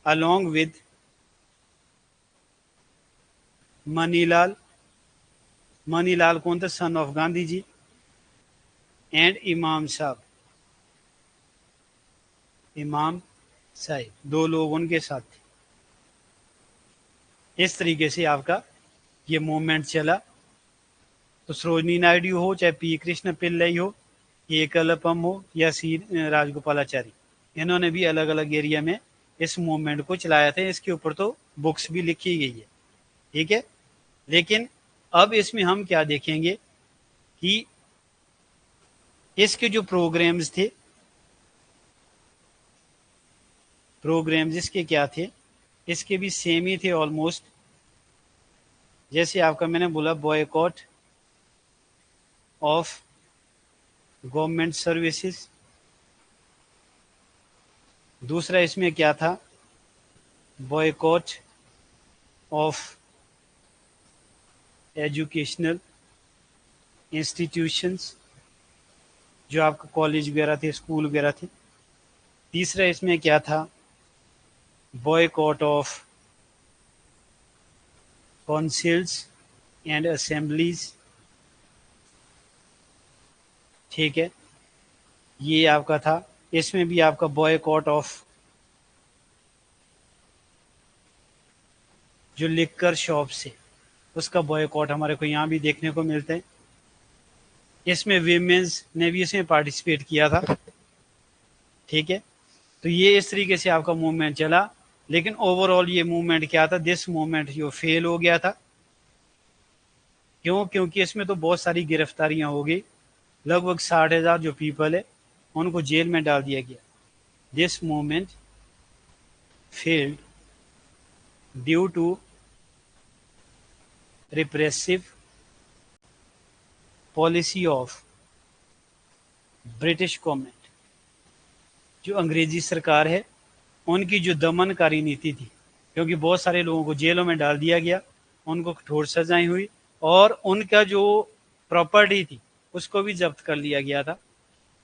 अलोंग विद मनीलाल। मनीलाल कौन था, son of Gandhi ji, and Imam Sahib, इमाम साहिब, दो लोग उनके साथ थे। इस तरीके से आपका ये मूवमेंट चला। तो सरोजनी नायडू हो, चाहे पी कृष्ण पिल्लई हो, के कलपम हो, या सी राजगोपालाचारी, इन्होंने भी अलग अलग एरिया में इस मूवमेंट को चलाया था। इसके ऊपर तो बुक्स भी लिखी गई है। ठीक है, लेकिन अब इसमें हम क्या देखेंगे कि इसके जो प्रोग्राम्स थे, प्रोग्राम्स इसके क्या थे, इसके भी सेम ही थे ऑलमोस्ट। जैसे आपका मैंने बोला बॉयकॉट ऑफ गवर्नमेंट सर्विसेज, दूसरा इसमें क्या था, बॉयकॉट ऑफ एजुकेशनल इंस्टीट्यूशंस, जो आपका कॉलेज वगैरह थे, स्कूल वगैरह थे। तीसरा इसमें क्या था, boycott of councils and assemblies. ठीक है, ये आपका था। इसमें भी आपका बॉयकॉट ऑफ जो लिक्कर शॉप से, उसका बॉयकॉट हमारे को यहाँ भी देखने को मिलता है। इसमें वीमेंस ने भी इसमें पार्टिसिपेट किया था। ठीक है, तो ये इस तरीके से आपका मूवमेंट चला। लेकिन ओवरऑल ये मूवमेंट क्या था, दिस मूवमेंट जो फेल हो गया था। क्यों? क्योंकि इसमें तो बहुत सारी गिरफ्तारियां हो गई, लगभग 60,000 जो पीपल है उनको जेल में डाल दिया गया। This movement failed due to repressive policy of British government, जो अंग्रेजी सरकार है उनकी जो दमनकारी नीति थी। क्योंकि बहुत सारे लोगों को जेलों में डाल दिया गया, उनको कठोर सजाएं हुई, और उनका जो प्रॉपर्टी थी उसको भी जब्त कर लिया गया था।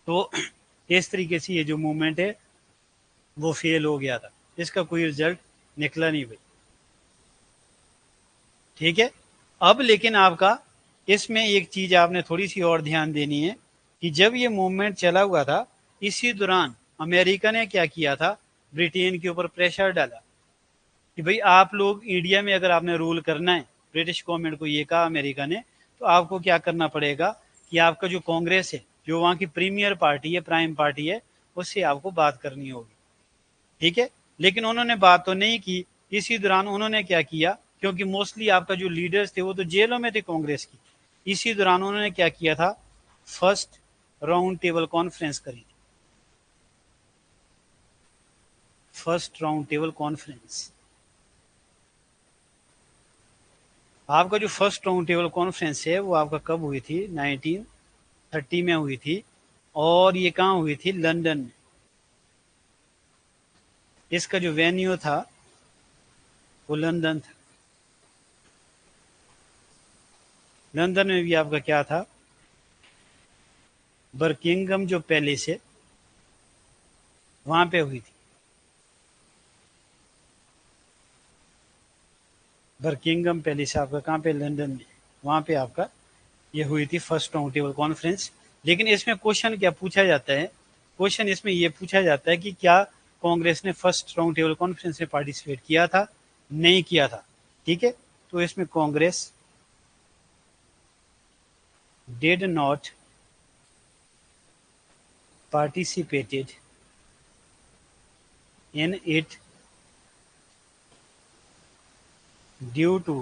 तो इस तरीके से ये जो मूवमेंट है वो फेल हो गया था, इसका कोई रिजल्ट निकला नहीं भाई। ठीक है, अब लेकिन आपका इसमें एक चीज आपने थोड़ी सी और ध्यान देनी है कि जब ये मूवमेंट चला हुआ था, इसी दौरान अमेरिका ने क्या किया था, ब्रिटेन के ऊपर प्रेशर डाला कि भाई आप लोग इंडिया में अगर आपने रूल करना है, ब्रिटिश गवर्नमेंट को ये कहा अमेरिका ने, तो आपको क्या करना पड़ेगा कि आपका जो कांग्रेस है, जो वहाँ की प्रीमियर पार्टी है, प्राइम पार्टी है, उससे आपको बात करनी होगी। ठीक है, लेकिन उन्होंने बात तो नहीं की। इसी दौरान उन्होंने क्या किया, क्योंकि मोस्टली आपका जो लीडर्स थे वो तो जेलों में थे कांग्रेस की, इसी दौरान उन्होंने क्या किया था, फर्स्ट राउंड टेबल कॉन्फ्रेंस करी थी। फर्स्ट राउंड टेबल कॉन्फ्रेंस, आपका जो फर्स्ट राउंड टेबल कॉन्फ्रेंस है वो आपका कब हुई थी, 1930 में हुई थी। और ये कहाँ हुई थी, लंदन में। इसका जो वेन्यू था वो लंदन था। लंदन में भी आपका क्या था, बर्किंगम जो पैलेस है वहां पे हुई थी। बर्किंगम पैलेस आपका कहाँ पे, लंदन में, वहां पे आपका ये हुई थी फर्स्ट राउंड टेबल कॉन्फ्रेंस। लेकिन इसमें क्वेश्चन क्या पूछा जाता है, क्वेश्चन इसमें ये पूछा जाता है कि क्या कांग्रेस ने फर्स्ट राउंड टेबल कॉन्फ्रेंस में पार्टिसिपेट किया था, नहीं किया था। ठीक है, तो इसमें Congress did not participated in it due to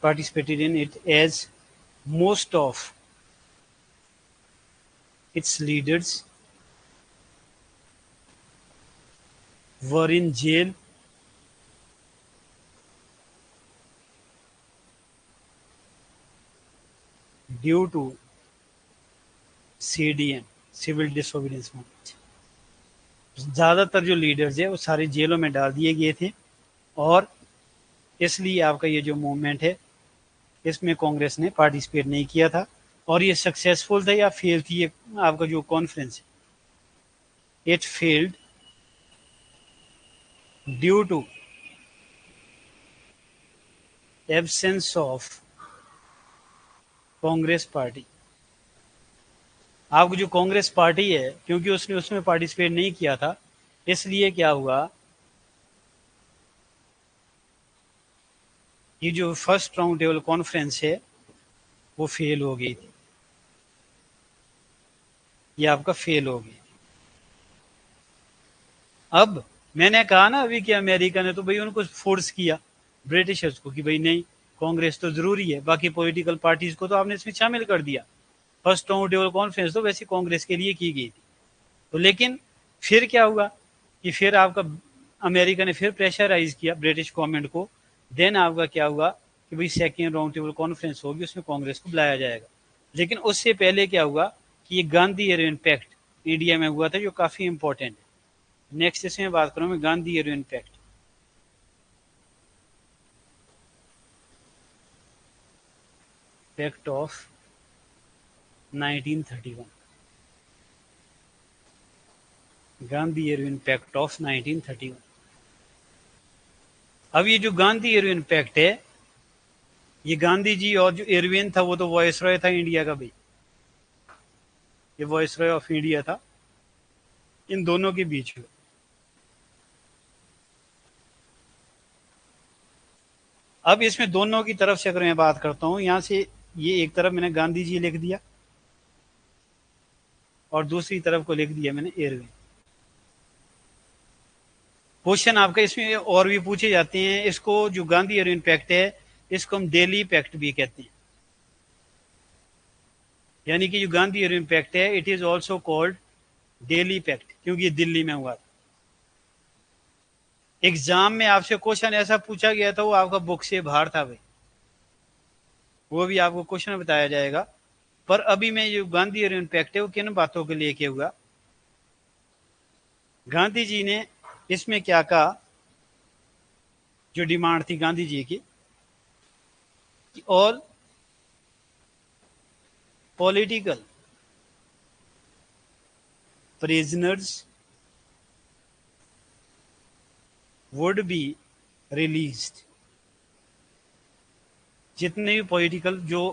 participated in it as most of its leaders were in jail due to CDM, civil disobedience movement. ज़्यादातर जो लीडर्स है वो सारे जेलों में डाल दिए गए थे, और इसलिए आपका ये जो मूवमेंट है इसमें कांग्रेस ने पार्टिसिपेट नहीं किया था। और ये सक्सेसफुल था या फेल थी, ये आपका जो कॉन्फ्रेंस है, it failed due to absence of Congress party. आपकी जो कांग्रेस पार्टी है, क्योंकि उसने उसमें पार्टिसिपेट नहीं किया था, इसलिए क्या हुआ, ये जो फर्स्ट राउंड टेबल कॉन्फ्रेंस है वो फेल हो गई थी, ये आपका फेल हो गई। अब मैंने कहा ना अभी कि अमेरिका ने तो भाई उनको फोर्स किया ब्रिटिशर्स को कि भाई नहीं, कांग्रेस तो जरूरी है, बाकी पॉलिटिकल पार्टीज को तो आपने इसमें शामिल कर दिया। फर्स्ट राउंड टेबल कॉन्फ्रेंस तो वैसे कांग्रेस के लिए की गई थी। तो लेकिन फिर क्या हुआ कि फिर आपका अमेरिका ने फिर प्रेशराइज किया ब्रिटिश गवर्नमेंट को। देन आपका क्या हुआ कि भाई सेकेंड राउंड टेबल कॉन्फ्रेंस होगी, उसमें कांग्रेस को बुलाया जाएगा। लेकिन उससे पहले क्या हुआ कि ये गांधी एरियन पैक्ट इंडिया में हुआ था, जो काफी इंपॉर्टेंट है। नेक्स्ट इसमें बात करूं मैं Gandhi Irwin pact. Pact of 1931, Gandhi Irwin pact of 1931। अब ये जो गांधी एरियन पैक्ट है, ये गांधी जी और जो इरविन था वो तो वॉइसरॉय था इंडिया का भाई, ये वॉइसरॉय ऑफ इंडिया था, इन दोनों के बीच में। अब इसमें दोनों की तरफ से अगर मैं बात करता हूं, यहां से ये एक तरफ मैंने गांधी जी लिख दिया और दूसरी तरफ को लिख दिया मैंने इरविन। क्वेश्चन आपका इसमें और भी पूछे जाते हैं। इसको जो गांधी इरविन पैक्ट है, इसको हम दिल्ली पैक्ट भी कहते हैं। यानी कि जो गांधी इरविन पैक्ट है, it is also called Delhi pact, क्योंकि ये दिल्ली में हुआ था। एग्जाम में आपसे क्वेश्चन ऐसा पूछा गया था, वो आपका बुक से बाहर था भाई, वो भी आपको क्वेश्चन बताया जाएगा। पर अभी मैं जो गांधी एरियन पैक्ट है वो किन बातों के लेके हुआ, गांधी जी ने इसमें क्या कहा, जो डिमांड थी गांधी जी की कि all political prisoners would be released. जितने भी पॉलिटिकल जो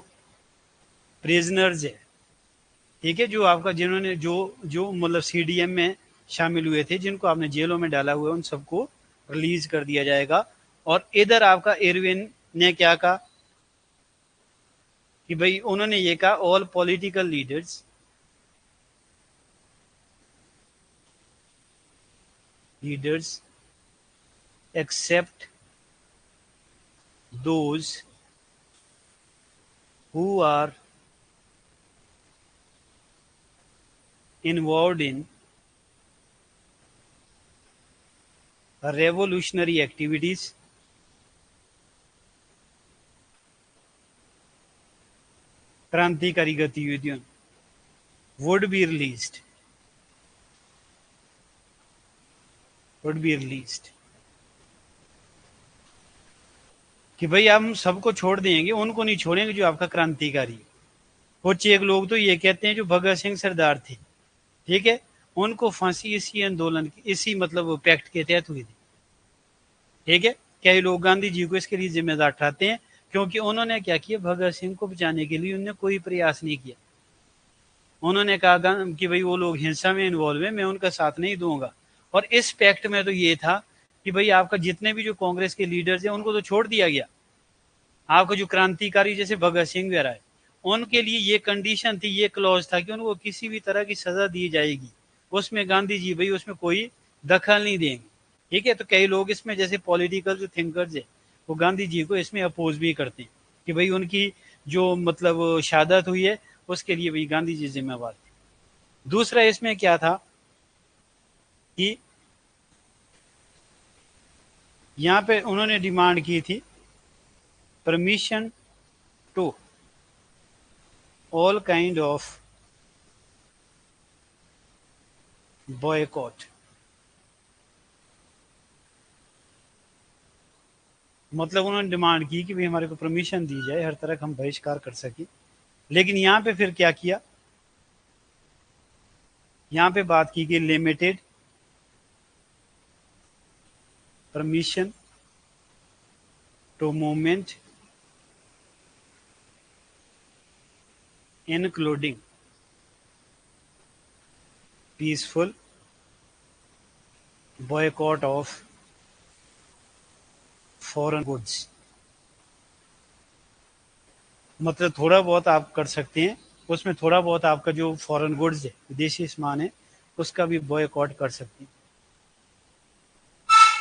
प्रिजनर्स है, ठीक है, जो आपका जिन्होंने जो जो मतलब सीडीएम में शामिल हुए थे, जिनको आपने जेलों में डाला हुआ है, उन सबको रिलीज कर दिया जाएगा। और इधर आपका इरविन ने क्या कहा कि भाई उन्होंने ये कहा all political leaders except those who are involved in revolutionary activities क्रांतिकारी गतिविधियों would be released कि भाई हम सबको छोड़ देंगे, उनको नहीं छोड़ेंगे जो आपका क्रांतिकारी है। कुछ एक लोग तो ये कहते हैं जो भगत सिंह सरदार थे, ठीक है, उनको फांसी इसी आंदोलन की, इसी मतलब पैक्ट के तहत हुई थी। ठीक है, कई लोग गांधी जी को इसके लिए जिम्मेदार ठहराते हैं, क्योंकि उन्होंने क्या किया, भगत सिंह को बचाने के लिए उन्होंने कोई प्रयास नहीं किया। उन्होंने कहा कि भाई वो लोग हिंसा में इन्वॉल्व है, मैं उनका साथ नहीं दूंगा। और इस पैक्ट में तो ये था कि भाई आपका जितने भी जो कांग्रेस के लीडर्स हैं उनको तो छोड़ दिया गया, आपका जो क्रांतिकारी जैसे भगत सिंह वगैरह है, उनके लिए ये कंडीशन थी, ये क्लॉज था कि उनको किसी भी तरह की सजा दी जाएगी, उसमें गांधी जी भाई उसमें कोई दखल नहीं देंगे। ठीक है, तो कई लोग इसमें जैसे पॉलिटिकल जो थिंकर्स है, वो गांधी जी को इसमें अपोज भी करते हैं कि भाई उनकी जो मतलब शहादत हुई है उसके लिए भाई गांधी जी जिम्मेवार थे। दूसरा इसमें क्या था कि यहाँ पे उन्होंने डिमांड की थी permission to all kind of boycott. मतलब उन्होंने डिमांड की कि भाई हमारे को परमिशन दी जाए, हर तरह का हम बहिष्कार कर सके। लेकिन यहाँ पे फिर क्या किया, यहाँ पे बात की गई limited permission to movement including peaceful boycott of foreign goods. मतलब थोड़ा बहुत आप कर सकते हैं, उसमें थोड़ा बहुत आपका जो फॉरेन गुड्स है, विदेशी सामान है, उसका भी बॉयकॉट कर सकते हैं।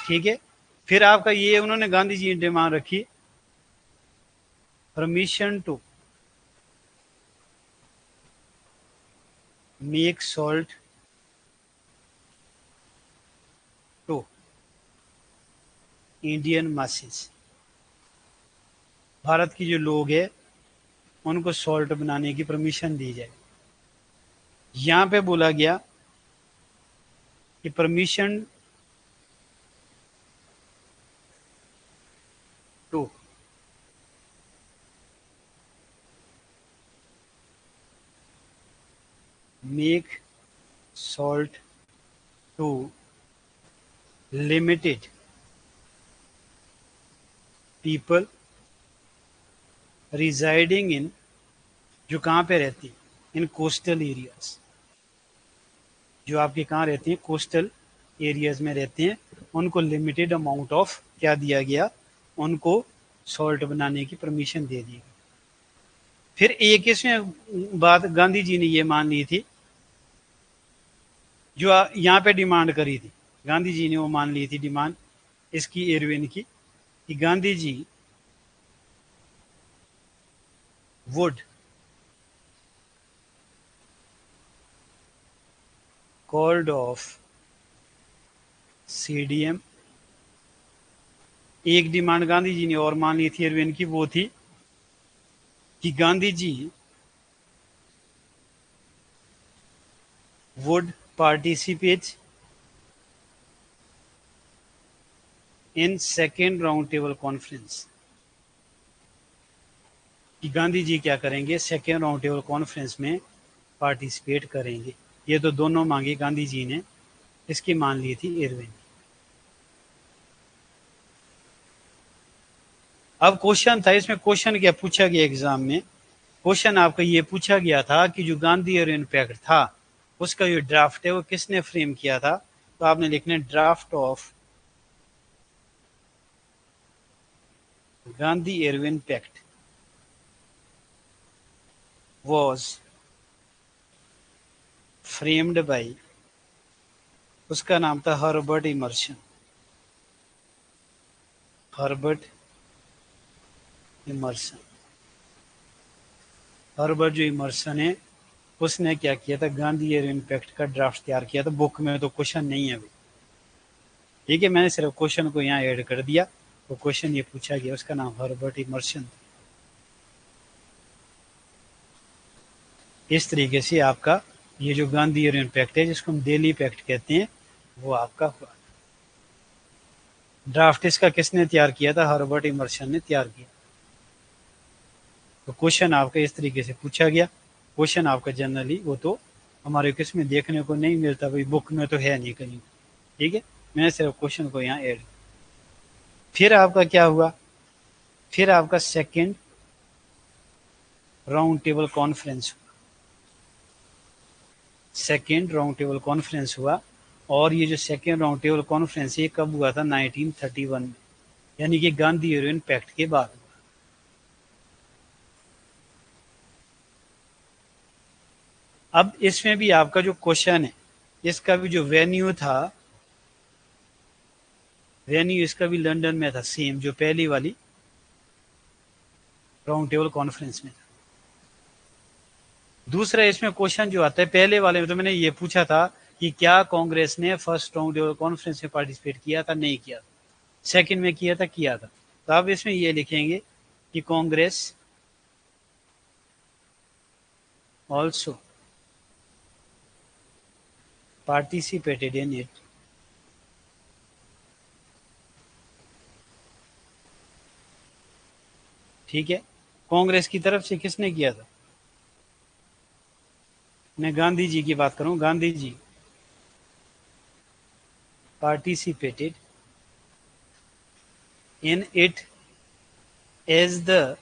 ठीक है। फिर आपका ये उन्होंने गांधी जी ने डिमांड रखी, permission to make salt to Indian masses. Bharat की जो लोग हैं उनको सॉल्ट बनाने की परमिशन दी जाए। यहां पे बोला गया कि permission to make salt to limited people residing in, जो कहाँ पे रहती, इन कोस्टल एरियाज, जो आपके कहाँ रहते हैं, कोस्टल एरियाज में रहते हैं, उनको लिमिटेड अमाउंट ऑफ क्या दिया गया, उनको सॉल्ट बनाने की परमिशन दे दी। फिर एक इसमें बात गांधी जी ने ये मान ली थी, जो यहाँ पे डिमांड करी थी, गांधी जी ने वो मान ली थी डिमांड इसकी, इरविन की, कि Gandhi ji would called off CDM. एक डिमांड गांधी जी ने और मान ली थी इरविन की, वो थी कि Gandhi ji would participate in second round table conference, कि गांधी जी क्या करेंगे, सेकेंड राउंड टेबल कॉन्फ्रेंस में पार्टिसिपेट करेंगे। ये तो दोनों मांगे गांधी जी ने, इसकी मान ली थी इरविन। अब क्वेश्चन था इसमें, क्वेश्चन क्या पूछा गया एग्जाम में, क्वेश्चन आपका ये पूछा गया था कि जो गांधी इरविन पैक्ट था उसका जो ड्राफ्ट है वो किसने फ्रेम किया था। तो आपने लिखना है draft of Gandhi Irwin pact was framed by, उसका नाम था Herbert Emerson. Herbert Emerson, Herbert जो इमर्सन है उसने क्या किया था, गांधी इरविन पैक्ट का ड्राफ्ट तैयार किया था। बुक में तो क्वेश्चन नहीं है अभी, ठीक है, मैंने सिर्फ क्वेश्चन को यहाँ ऐड कर दिया। वो क्वेश्चन ये पूछा गया, उसका नाम हर्बर्ट इमर्सन। इस तरीके से आपका ये जो गांधी इरविन पैक्ट है, जिसको हम दिल्ली पैक्ट कहते हैं, वो आपका हुआ। ड्राफ्ट इसका किसने तैयार किया था, हर्बर्ट इमर्सन ने तैयार किया। तो क्वेश्चन आपका इस तरीके से पूछा गया। क्वेश्चन आपका जनरली वो तो हमारे किस में देखने को नहीं मिलता भाई, बुक में तो है नहीं कहीं, ठीक है, मैंने सिर्फ क्वेश्चन को यहाँ ऐड। फिर आपका क्या हुआ, फिर आपका second round table conference, second round table conference हुआ। और ये जो सेकेंड राउंड टेबल कॉन्फ्रेंस ये कब हुआ था, 1931 में, यानी कि गांधी इरविन पैक्ट के बाद हुआ। अब इसमें भी आपका जो क्वेश्चन है, इसका भी जो वेन्यू था, वेन्यू इसका भी लंदन में था, सेम जो पहली वाली राउंड टेबल कॉन्फ्रेंस में था। दूसरा इसमें क्वेश्चन जो आता है, पहले वाले में तो मैंने ये पूछा था कि क्या कांग्रेस ने फर्स्ट राउंड टेबल कॉन्फ्रेंस में पार्टिसिपेट किया था, नहीं किया था। सेकंड में किया था, किया था। तो अब इसमें ये लिखेंगे कि Congress also participated in it, ठीक है। कांग्रेस की तरफ से किसने किया था, मैं गांधी जी की बात करूं, Gandhi ji participated in it as the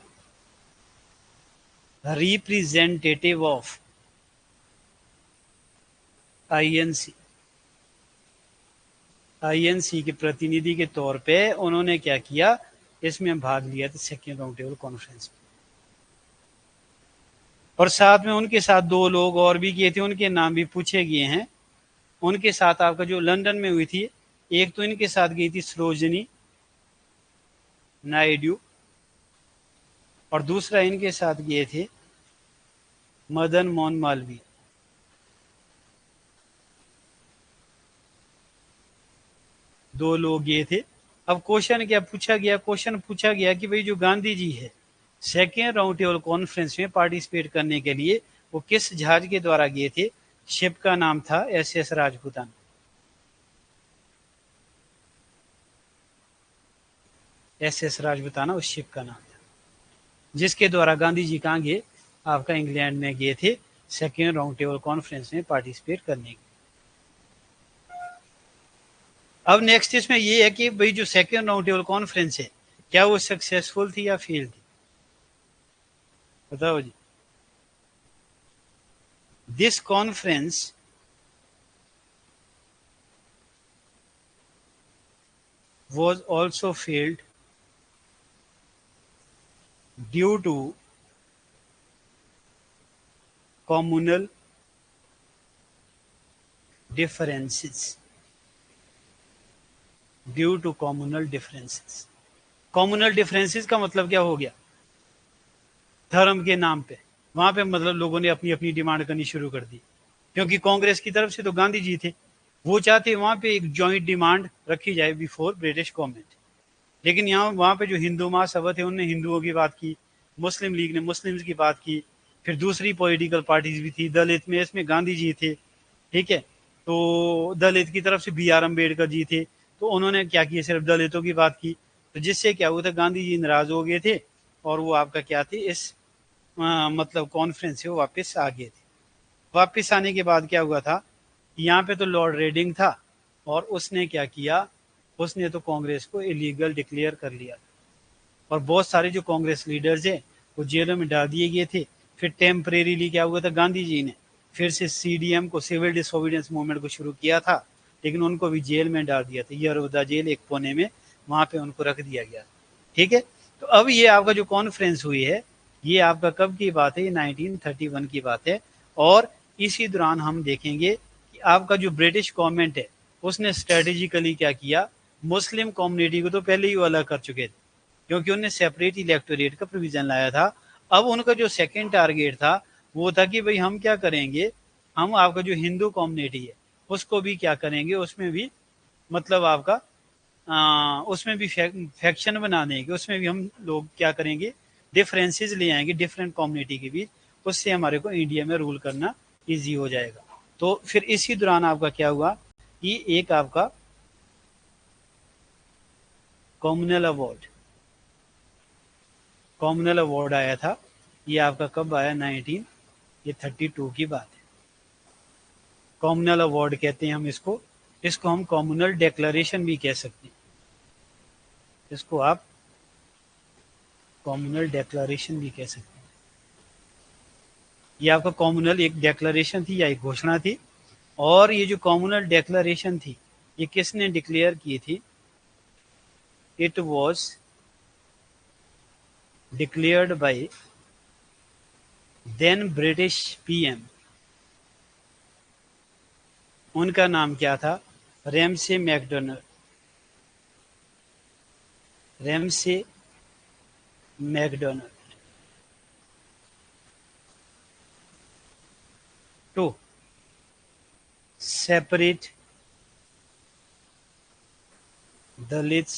representative of INC, INC के प्रतिनिधि के तौर पे उन्होंने क्या किया, इसमें भाग लिया था सेकेंड राउंड टेबल कॉन्फ्रेंस में। और साथ में उनके साथ दो लोग और भी किए थे, उनके नाम भी पूछे गए हैं। उनके साथ आपका जो लंदन में हुई थी एक तो इनके साथ गई थी सरोजनी नायडू और दूसरा इनके साथ गए थे मदन मोहन मालवीय। दो लोग गए थे। अब क्वेश्चन क्या पूछा गया? क्वेश्चन पूछा गया कि भाई जो गांधी जी है सेकेंड राउंड टेबल कॉन्फ्रेंस में पार्टिसिपेट करने के लिए वो किस जहाज के द्वारा गए थे? शिप का नाम था SS राजपूताना। SS राजपूताना उस शिप का नाम था जिसके द्वारा गांधी जी कहाँ गए? आपका इंग्लैंड में गए थे सेकेंड राउंड टेबल कॉन्फ्रेंस में पार्टिसिपेट करने के। अब नेक्स्ट इसमें ये है कि भाई जो सेकेंड राउंड टेबल कॉन्फ्रेंस है क्या वो सक्सेसफुल थी या फेल थी? बताओ जी। This conference was also failed due to communal differences. Due to communal differences. Communal differences का मतलब क्या हो गया? धर्म के नाम पे वहां पे मतलब लोगों ने अपनी अपनी डिमांड करनी शुरू कर दी, क्योंकि कांग्रेस की तरफ से तो गांधी जी थे, वो चाहते वहां पे एक जॉइंट डिमांड रखी जाए बिफोर ब्रिटिश गवर्नमेंट। लेकिन यहाँ वहां पे जो हिंदू महासभा थे उनने हिंदुओं की बात की, मुस्लिम लीग ने मुस्लिम्स की बात की, फिर दूसरी पॉलिटिकल पार्टीज भी थी, दलित में इसमें गांधी जी थे, ठीक है। तो दलित की तरफ से BR अम्बेडकर जी थे, तो उन्होंने क्या किया? सिर्फ दलितों की बात की, तो जिससे क्या हुआ था? गांधी जी नाराज हो गए थे और वो आपका क्या थे इस मतलब कॉन्फ्रेंस से वो वापस आ गए थे। वापस आने के बाद क्या हुआ था? यहाँ पे तो लॉर्ड रेडिंग था और उसने क्या किया? उसने तो कांग्रेस को इलीगल डिक्लेयर कर लिया और बहुत सारे जो कांग्रेस लीडर्स हैं वो जेलों में डाल दिए गए थे। फिर टेम्परेरीली क्या हुआ था? गांधी जी ने फिर से CDM को, सिविल डिसोबीडियंस मूवमेंट को शुरू किया था, लेकिन उनको भी जेल में डाल दिया था, यरोदा जेल एक कोने में, वहां पे उनको रख दिया गया। ठीक है। तो अब ये आपका जो कॉन्फ्रेंस हुई है ये आपका कब की बात है? ये 1931 की बात है। और इसी दौरान हम देखेंगे कि आपका जो ब्रिटिश गवर्नमेंट है उसने स्ट्रेटेजिकली क्या किया? मुस्लिम कम्युनिटी को तो पहले ही वो अलग कर चुके थे, क्योंकि उन्होंने सेपरेट इलेक्टोरेट का प्रोविजन लाया था। अब उनका जो सेकंड टारगेट था वो था कि भाई हम क्या करेंगे? हम आपका जो हिंदू कम्युनिटी है उसको भी क्या करेंगे? उसमें भी मतलब आपका उसमें भी फैक्शन बना देंगे, उसमें भी हम लोग क्या करेंगे? डिफरेंसेस ले आएंगे डिफरेंट कम्युनिटी के बीच, उससे हमारे को इंडिया में रूल करना इजी हो जाएगा। तो फिर इसी दौरान आपका क्या हुआ कि एक आपका कॉम्युनल अवार्ड आया था। ये आपका कब आया? 1932 की बात है। कॉम्युनल अवार्ड कहते हैं हम इसको। इसको हम कॉम्युनल डेक्लरेशन भी कह सकते हैं। इसको आप कॉम्युनल डेक्लरेशन भी कह सकते हैं। ये आपका कॉम्युनल एक डेक्लरेशन थी या एक घोषणा थी। और ये जो कॉम्युनल डेक्लरेशन थी ये किसने डिक्लेयर की थी? It was declared by then British PM। उनका नाम क्या था? Ramsay MacDonald. Ramsay MacDonald. To separate Dalits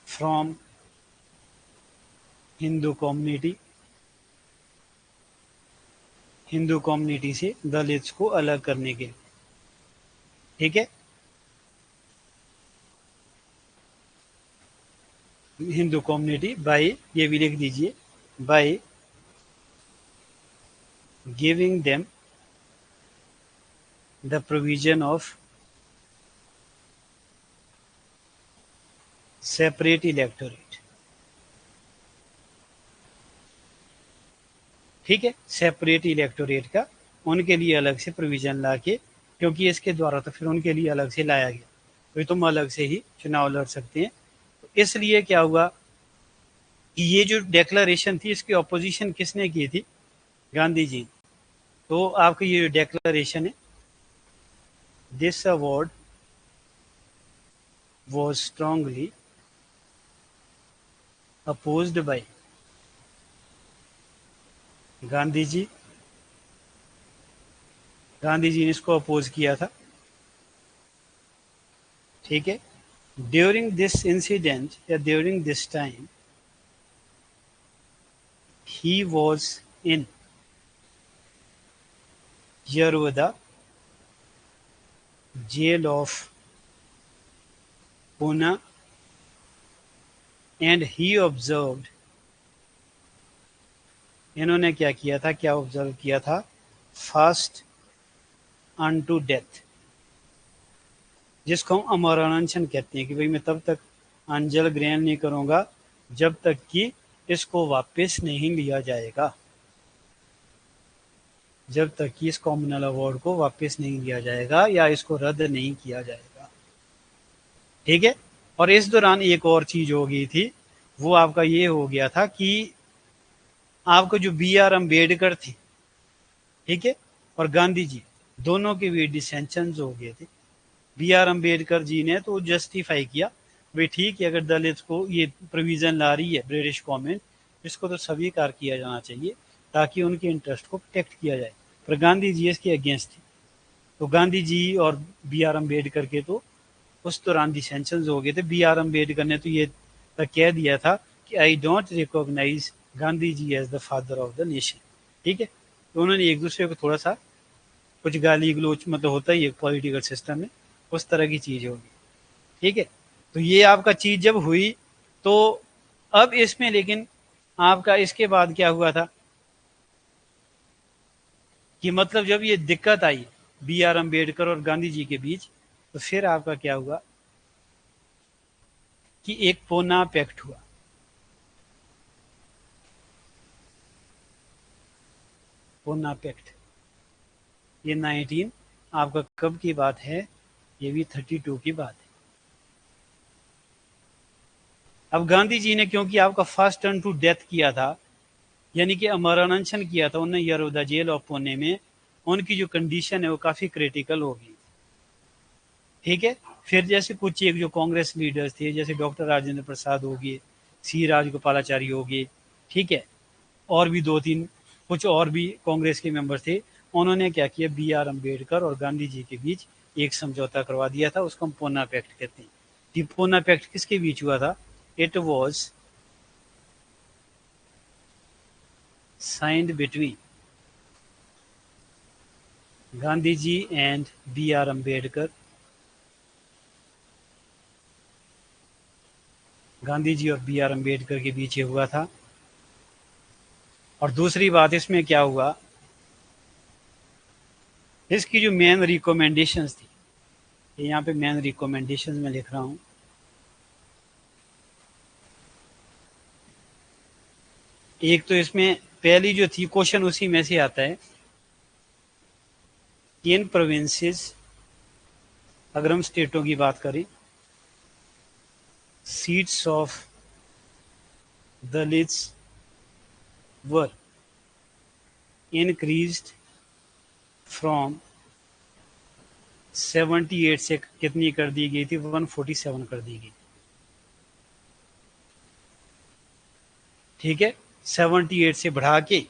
from Hindu community, Hindu community से दलित्स को अलग करने के। ठीक है। हिंदू कम्युनिटी बाय, ये भी लिख दीजिए, by giving them the provision of separate electorate. ठीक है। सेपरेट इलेक्टोरेट का उनके लिए अलग से प्रोविजन ला के, क्योंकि इसके द्वारा तो फिर उनके लिए अलग से लाया गया, तो तुम अलग से ही चुनाव लड़ सकते हैं। तो इसलिए क्या हुआ कि ये जो डेक्लरेशन थी इसकी ऑपोजिशन किसने की थी? गांधी जी। तो आपका ये जो डेक्लरेशन है, this award was strongly opposed by Gandhi ji. Gandhi ji ने इसको अपोज किया था, ठीक है। ड्यूरिंग दिस इंसिडेंट या during this time he was in Yerwada jail of Poona and he observed, इन्होंने क्या किया था, क्या ऑब्जर्व किया था, फास्ट अनटू डेथ, जिसको हम अमर अनशन कहते हैं कि भाई मैं तब तक अंजल ग्रहण नहीं करूंगा जब तक कि इसको वापस नहीं लिया जाएगा, जब तक कि इस कॉमनल अवार्ड को वापस नहीं लिया जाएगा या इसको रद्द नहीं किया जाएगा, ठीक है। और इस दौरान एक और चीज हो गई थी, वो आपका ये हो गया था कि आपको जो बी आर अम्बेडकर थे, ठीक है, और गांधी जी दोनों के भी डिसेंशन हो गए थे। बी आर अम्बेडकर जी ने तो जस्टिफाई किया, भाई ठीक है, अगर दलित को ये प्रोविजन ला रही है ब्रिटिश गवर्नमेंट, इसको तो स्वीकार किया जाना चाहिए ताकि उनके इंटरेस्ट को प्रोटेक्ट किया जाए। पर गांधी जी इसके अगेंस्ट थे, तो गांधी जी और बी आर अम्बेडकर के तो उस दौरान डिसेंशन हो गए थे। बी आर अम्बेडकर ने तो ये तक कह दिया था कि I don't recognise Gandhi ji as the father of the nation, ठीक है। तो उन्होंने एक दूसरे को थोड़ा सा कुछ गाली गलोच, मतलब होता ही है पॉलिटिकल सिस्टम में, उस तरह की चीज होगी, ठीक है। तो ये आपका चीज जब हुई, तो अब इसमें लेकिन आपका इसके बाद क्या हुआ था कि मतलब जब ये दिक्कत आई बी आर अम्बेडकर और गांधी जी के बीच, तो फिर आपका क्या हुआ कि एक पूना पैक्ट हुआ। पूना पैक्ट ये 19 आपका कब की बात है, ये भी 32 की बात है। अब गांधी जी ने क्योंकि आपका फर्स्ट टर्न टू डेथ किया था, यानी कि अमरण अनशन किया था उन्होंने यरवदा जेल ऑफ पुणे में, उनकी जो कंडीशन है वो काफी क्रिटिकल होगी, ठीक है। फिर जैसे कुछ एक जो कांग्रेस लीडर्स थे, जैसे डॉक्टर राजेंद्र प्रसाद हो गए, सी राजगोपालाचारी हो गए, ठीक है, और भी दो तीन कुछ और भी कांग्रेस के मेंबर थे, उन्होंने क्या किया, बी आर अम्बेडकर और गांधी जी के बीच एक समझौता करवा दिया था, उसको हम पूना पैक्ट कहते हैं। ये पूना पैक्ट किसके बीच हुआ था, it was signed between Gandhi ji and B R Ambedkar, Gandhi ji और बी आर अम्बेडकर के बीच ये हुआ था। और दूसरी बात इसमें क्या हुआ, इसकी जो मेन रिकमेंडेशंस थी, यहाँ पे मेन रिकमेंडेशंस में लिख रहा हूं, एक तो इसमें पहली जो थी, क्वेश्चन उसी में से आता है, इन प्रोविंसेस, अगर हम स्टेटों की बात करें, seats of Dalits were increased from 78 से कितनी कर दी गई थी, 147 कर दी गई, ठीक है। 78 से बढ़ा के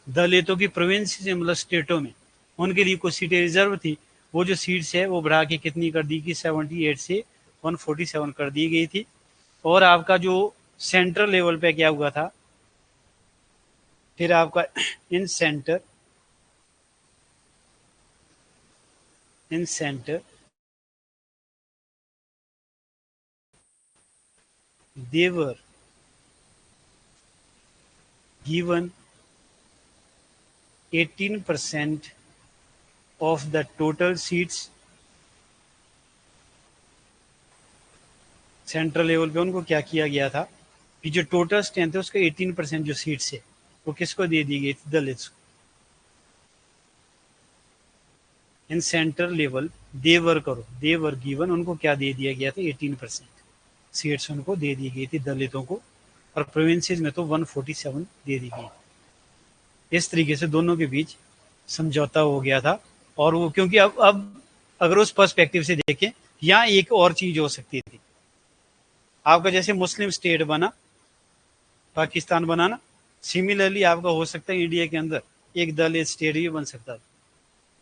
दलितों की प्रोविंस से, मतलब स्टेटों में उनके लिए कुछ सीटें रिजर्व थी, वो जो सीट्स है वो बढ़ा के कितनी कर दी गई, 78 से 147 कर दी गई थी। और आपका जो सेंट्रल लेवल पे क्या हुआ था, फिर आपका in centre they were given 18% of the total seats। Central level पे उनको क्या किया गया था कि जो टोटल स्ट्रेंथ है उसका 18% जो सीट्स है वो किसको दे दी गई थी, दलित्स को। इन सेंट्रल लेवल देवर करो, देवर गिवन, उनको क्या दे दिया गया था, 18% सीट्स उनको दे दी गई थी दलितों को, और प्रोविंसेस में तो 147 दे दी गई। इस तरीके से दोनों के बीच समझौता हो गया था। और वो क्योंकि अब अगर उस पर्सपेक्टिव से देखें, यहाँ एक और चीज हो सकती थी, आपका जैसे मुस्लिम स्टेट बना, पाकिस्तान बना ना, सिमिलरली आपका हो सकता है इंडिया के अंदर एक दलित स्टेट भी बन सकता था।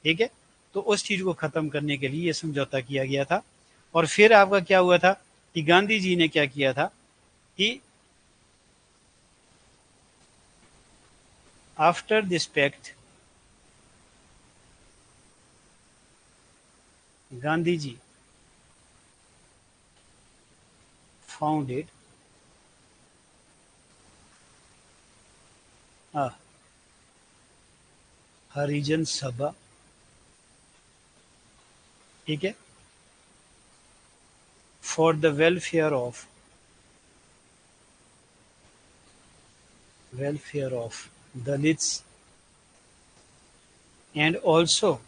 ठीक है, तो उस चीज को खत्म करने के लिए ये समझौता किया गया था। और फिर आपका क्या हुआ था कि गांधी जी ने क्या किया था कि after this pact Gandhi ji founded Harijan Sabha. ठीक है, फॉर द वेलफेयर ऑफ दलित्स and also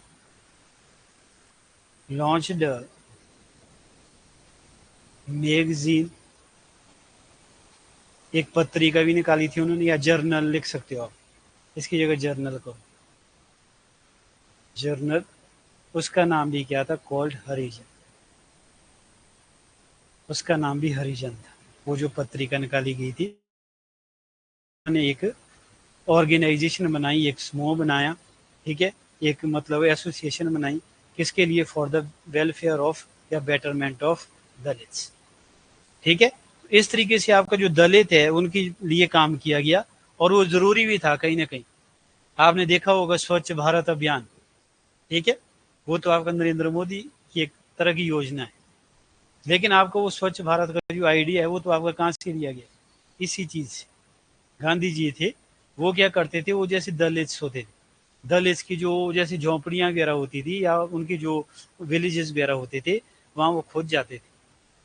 launched a magazine, एक पत्रिका भी निकाली थी उन्होंने, या जर्नल लिख सकते हो आप, इसकी जगह जर्नल को, जर्नल, उसका नाम भी क्या था, कॉल्ड हरिजन, उसका नाम भी हरिजन था। वो जो पत्रिका निकाली गई थी, उन्होंने एक ऑर्गेनाइजेशन बनाई, एक समूह बनाया। ठीक है, एक मतलब एसोसिएशन बनाई, किसके लिए, फॉर द वेलफेयर ऑफ या बेटरमेंट ऑफ दलित्स। ठीक है, इस तरीके से आपका जो दलित है उनके लिए काम किया गया, और वो जरूरी भी था कहीं ना कहीं। आपने देखा होगा स्वच्छ भारत अभियान, ठीक है, वो तो आपका नरेंद्र मोदी की एक तरह की योजना है, लेकिन आपको वो स्वच्छ भारत का जो आइडिया है वो तो आपका कहाँ से लिया गया, इसी चीज से। गांधी जी थे, वो क्या करते थे, वो जैसे दलित्स होते थे, दलित्स की जो जैसे झोंपड़ियां वगैरह होती थी या उनकी जो विलेजेस वगैरह होते थे, वहां वो खुद जाते थे,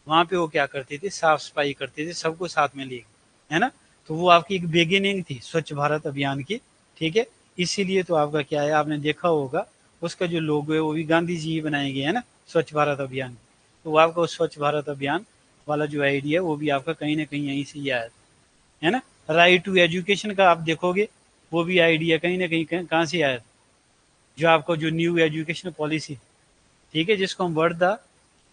वहां पे वो क्या करते थे, साफ सफाई करते थे, सबको साथ में लेके, है ना। तो वो आपकी एक बिगिनिंग थी स्वच्छ भारत अभियान की। ठीक है, इसीलिए तो आपका क्या है, आपने देखा होगा उसका जो लोगो है वो भी गांधी जी ही बनाए गए हैं ना, स्वच्छ भारत अभियान। तो वो आपका स्वच्छ भारत अभियान वाला जो आइडिया है वो भी आपका कहीं ना कहीं यहीं से ही आया है ना। राइट टू एजुकेशन का आप देखोगे, वो भी आइडिया कहीं ना कहीं कहाँ से आया, जो आपको जो न्यू एजुकेशन पॉलिसी, ठीक है, जिसको हम वर्ड द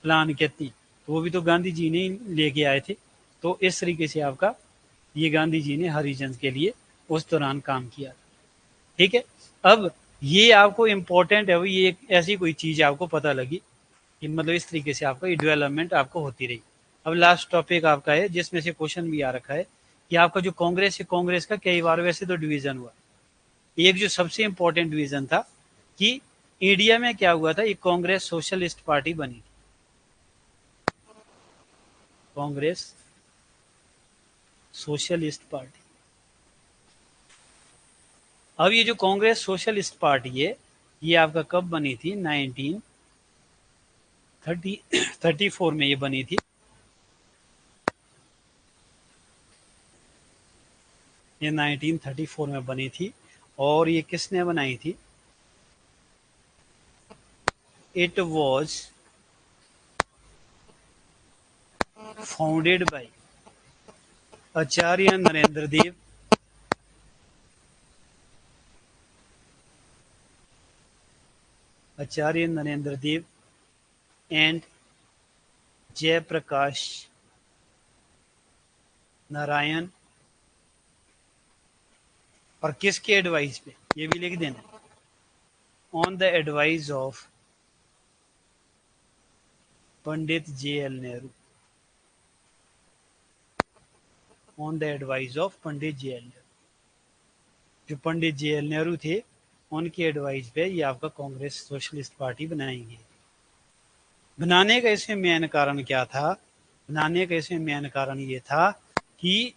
प्लान कहते हैं, तो वो भी तो गांधी जी ने लेके आए थे। तो इस तरीके से आपका ये गांधी जी ने हरिजन के लिए उस दौरान काम किया। ठीक है, अब ये आपको इम्पोर्टेंट है, ये एक ऐसी कोई चीज आपको पता लगी कि मतलब इस तरीके से आपका ये डेवलपमेंट आपको होती रही। अब लास्ट टॉपिक आपका है जिसमें से क्वेश्चन भी आ रखा है कि आपका जो कांग्रेस है, कांग्रेस का कई बार वैसे तो डिवीजन हुआ, एक जो सबसे इंपॉर्टेंट डिवीजन था कि इंडिया में क्या हुआ था, एक कांग्रेस सोशलिस्ट पार्टी बनी थी, कांग्रेस सोशलिस्ट पार्टी। अब ये जो कांग्रेस सोशलिस्ट पार्टी है, ये आपका कब बनी थी, 1934 में ये बनी थी। ये 1934 में बनी थी, और ये किसने बनाई थी, it was founded by Acharya Narendra Dev, Acharya Narendra Dev and Jayaprakash Narayan. और किसके एडवाइस पे, ये भी लिख देना, on the advice of Pandit J L Nehru, on the advice of Pandit J L Nehru, जो पंडित जे एल नेहरू थे उनकी एडवाइस पे ये आपका कांग्रेस सोशलिस्ट पार्टी बनाएंगे। बनाने का इसमें मेन कारण क्या था, बनाने का इसमें मेन कारण ये था कि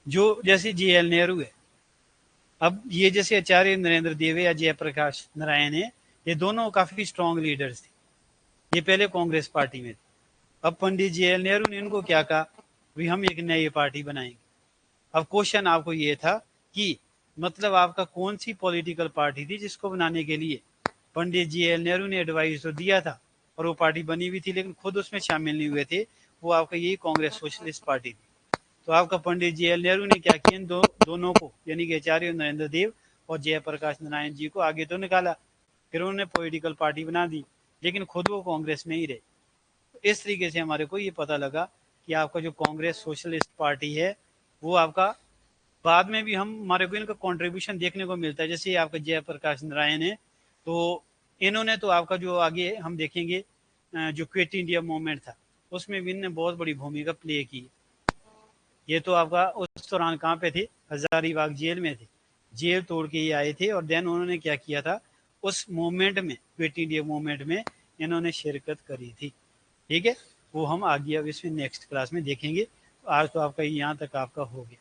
जो जैसे जे एल नेहरू है, अब ये जैसे आचार्य नरेंद्र देव या जयप्रकाश नारायण है, ये दोनों काफी स्ट्रांग लीडर्स थे, ये पहले कांग्रेस पार्टी में थे। अब पंडित जे एल नेहरू ने इनको क्या कहा, भाई हम एक नई पार्टी बनाएंगे। अब क्वेश्चन आपको ये था कि मतलब आपका कौन सी पॉलिटिकल पार्टी थी जिसको बनाने के लिए पंडित जी एल नेहरू ने एडवाइस तो दिया था, और वो पार्टी बनी हुई थी, लेकिन खुद उसमें शामिल नहीं हुए थे, वो आपका यही कांग्रेस सोशलिस्ट पार्टी थी। तो आपका पंडित जी एल नेहरू ने क्या किया, इन दोनों को यानी कि आचार्य नरेंद्र देव और जयप्रकाश नारायण जी को आगे तो निकाला, फिर उन्होंने पॉलिटिकल पार्टी बना दी, लेकिन खुद वो कांग्रेस में ही रहे। तो इस तरीके से हमारे को ये पता लगा कि आपका जो कांग्रेस सोशलिस्ट पार्टी है वो आपका बाद में भी हम हमारे को इनका कंट्रीब्यूशन देखने को मिलता है। जैसे ये आपका जयप्रकाश नारायण है, तो इन्होंने तो आपका जो आगे हम देखेंगे जो क्विट इंडिया मूवमेंट था उसमें भी इनने बहुत बड़ी भूमिका प्ले की। ये तो आपका उस दौरान कहाँ पे थे, हजारीबाग जेल में थे, जेल तोड़ के ये आए थे और देन उन्होंने क्या किया था, उस मूवमेंट में, क्विट इंडिया मूवमेंट में इन्होंने शिरकत करी थी। ठीक है, वो हम आगे अब इसमें नेक्स्ट क्लास में देखेंगे। तो आज तो आपका यहाँ तक आपका हो गया।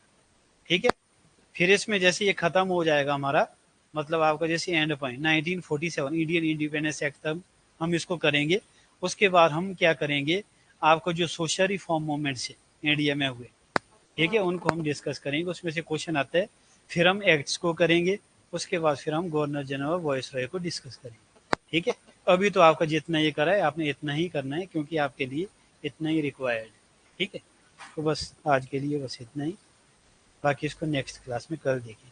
ठीक है, फिर इसमें जैसे ये खत्म हो जाएगा हमारा, मतलब आपका जैसे and point 1947 Indian independence act तक हम इसको करेंगे। उसके बाद हम क्या करेंगे, आपको जो सोशल रिफॉर्म मूवमेंट्स है इंडिया में हुए, ठीक है, उनको हम डिस्कस करेंगे। उसमें से क्वेश्चन आता है, फिर हम एक्ट्स को करेंगे। उसके बाद फिर हम गवर्नर जनरल वॉइस रॉय को डिस्कस करेंगे। ठीक है, अभी तो आपका जितना ये करा है आपने इतना ही करना है, क्योंकि आपके लिए इतना ही रिक्वायर्ड है। ठीक है, तो बस आज के लिए बस इतना ही, बाकी इसको नेक्स्ट क्लास में कल देखें।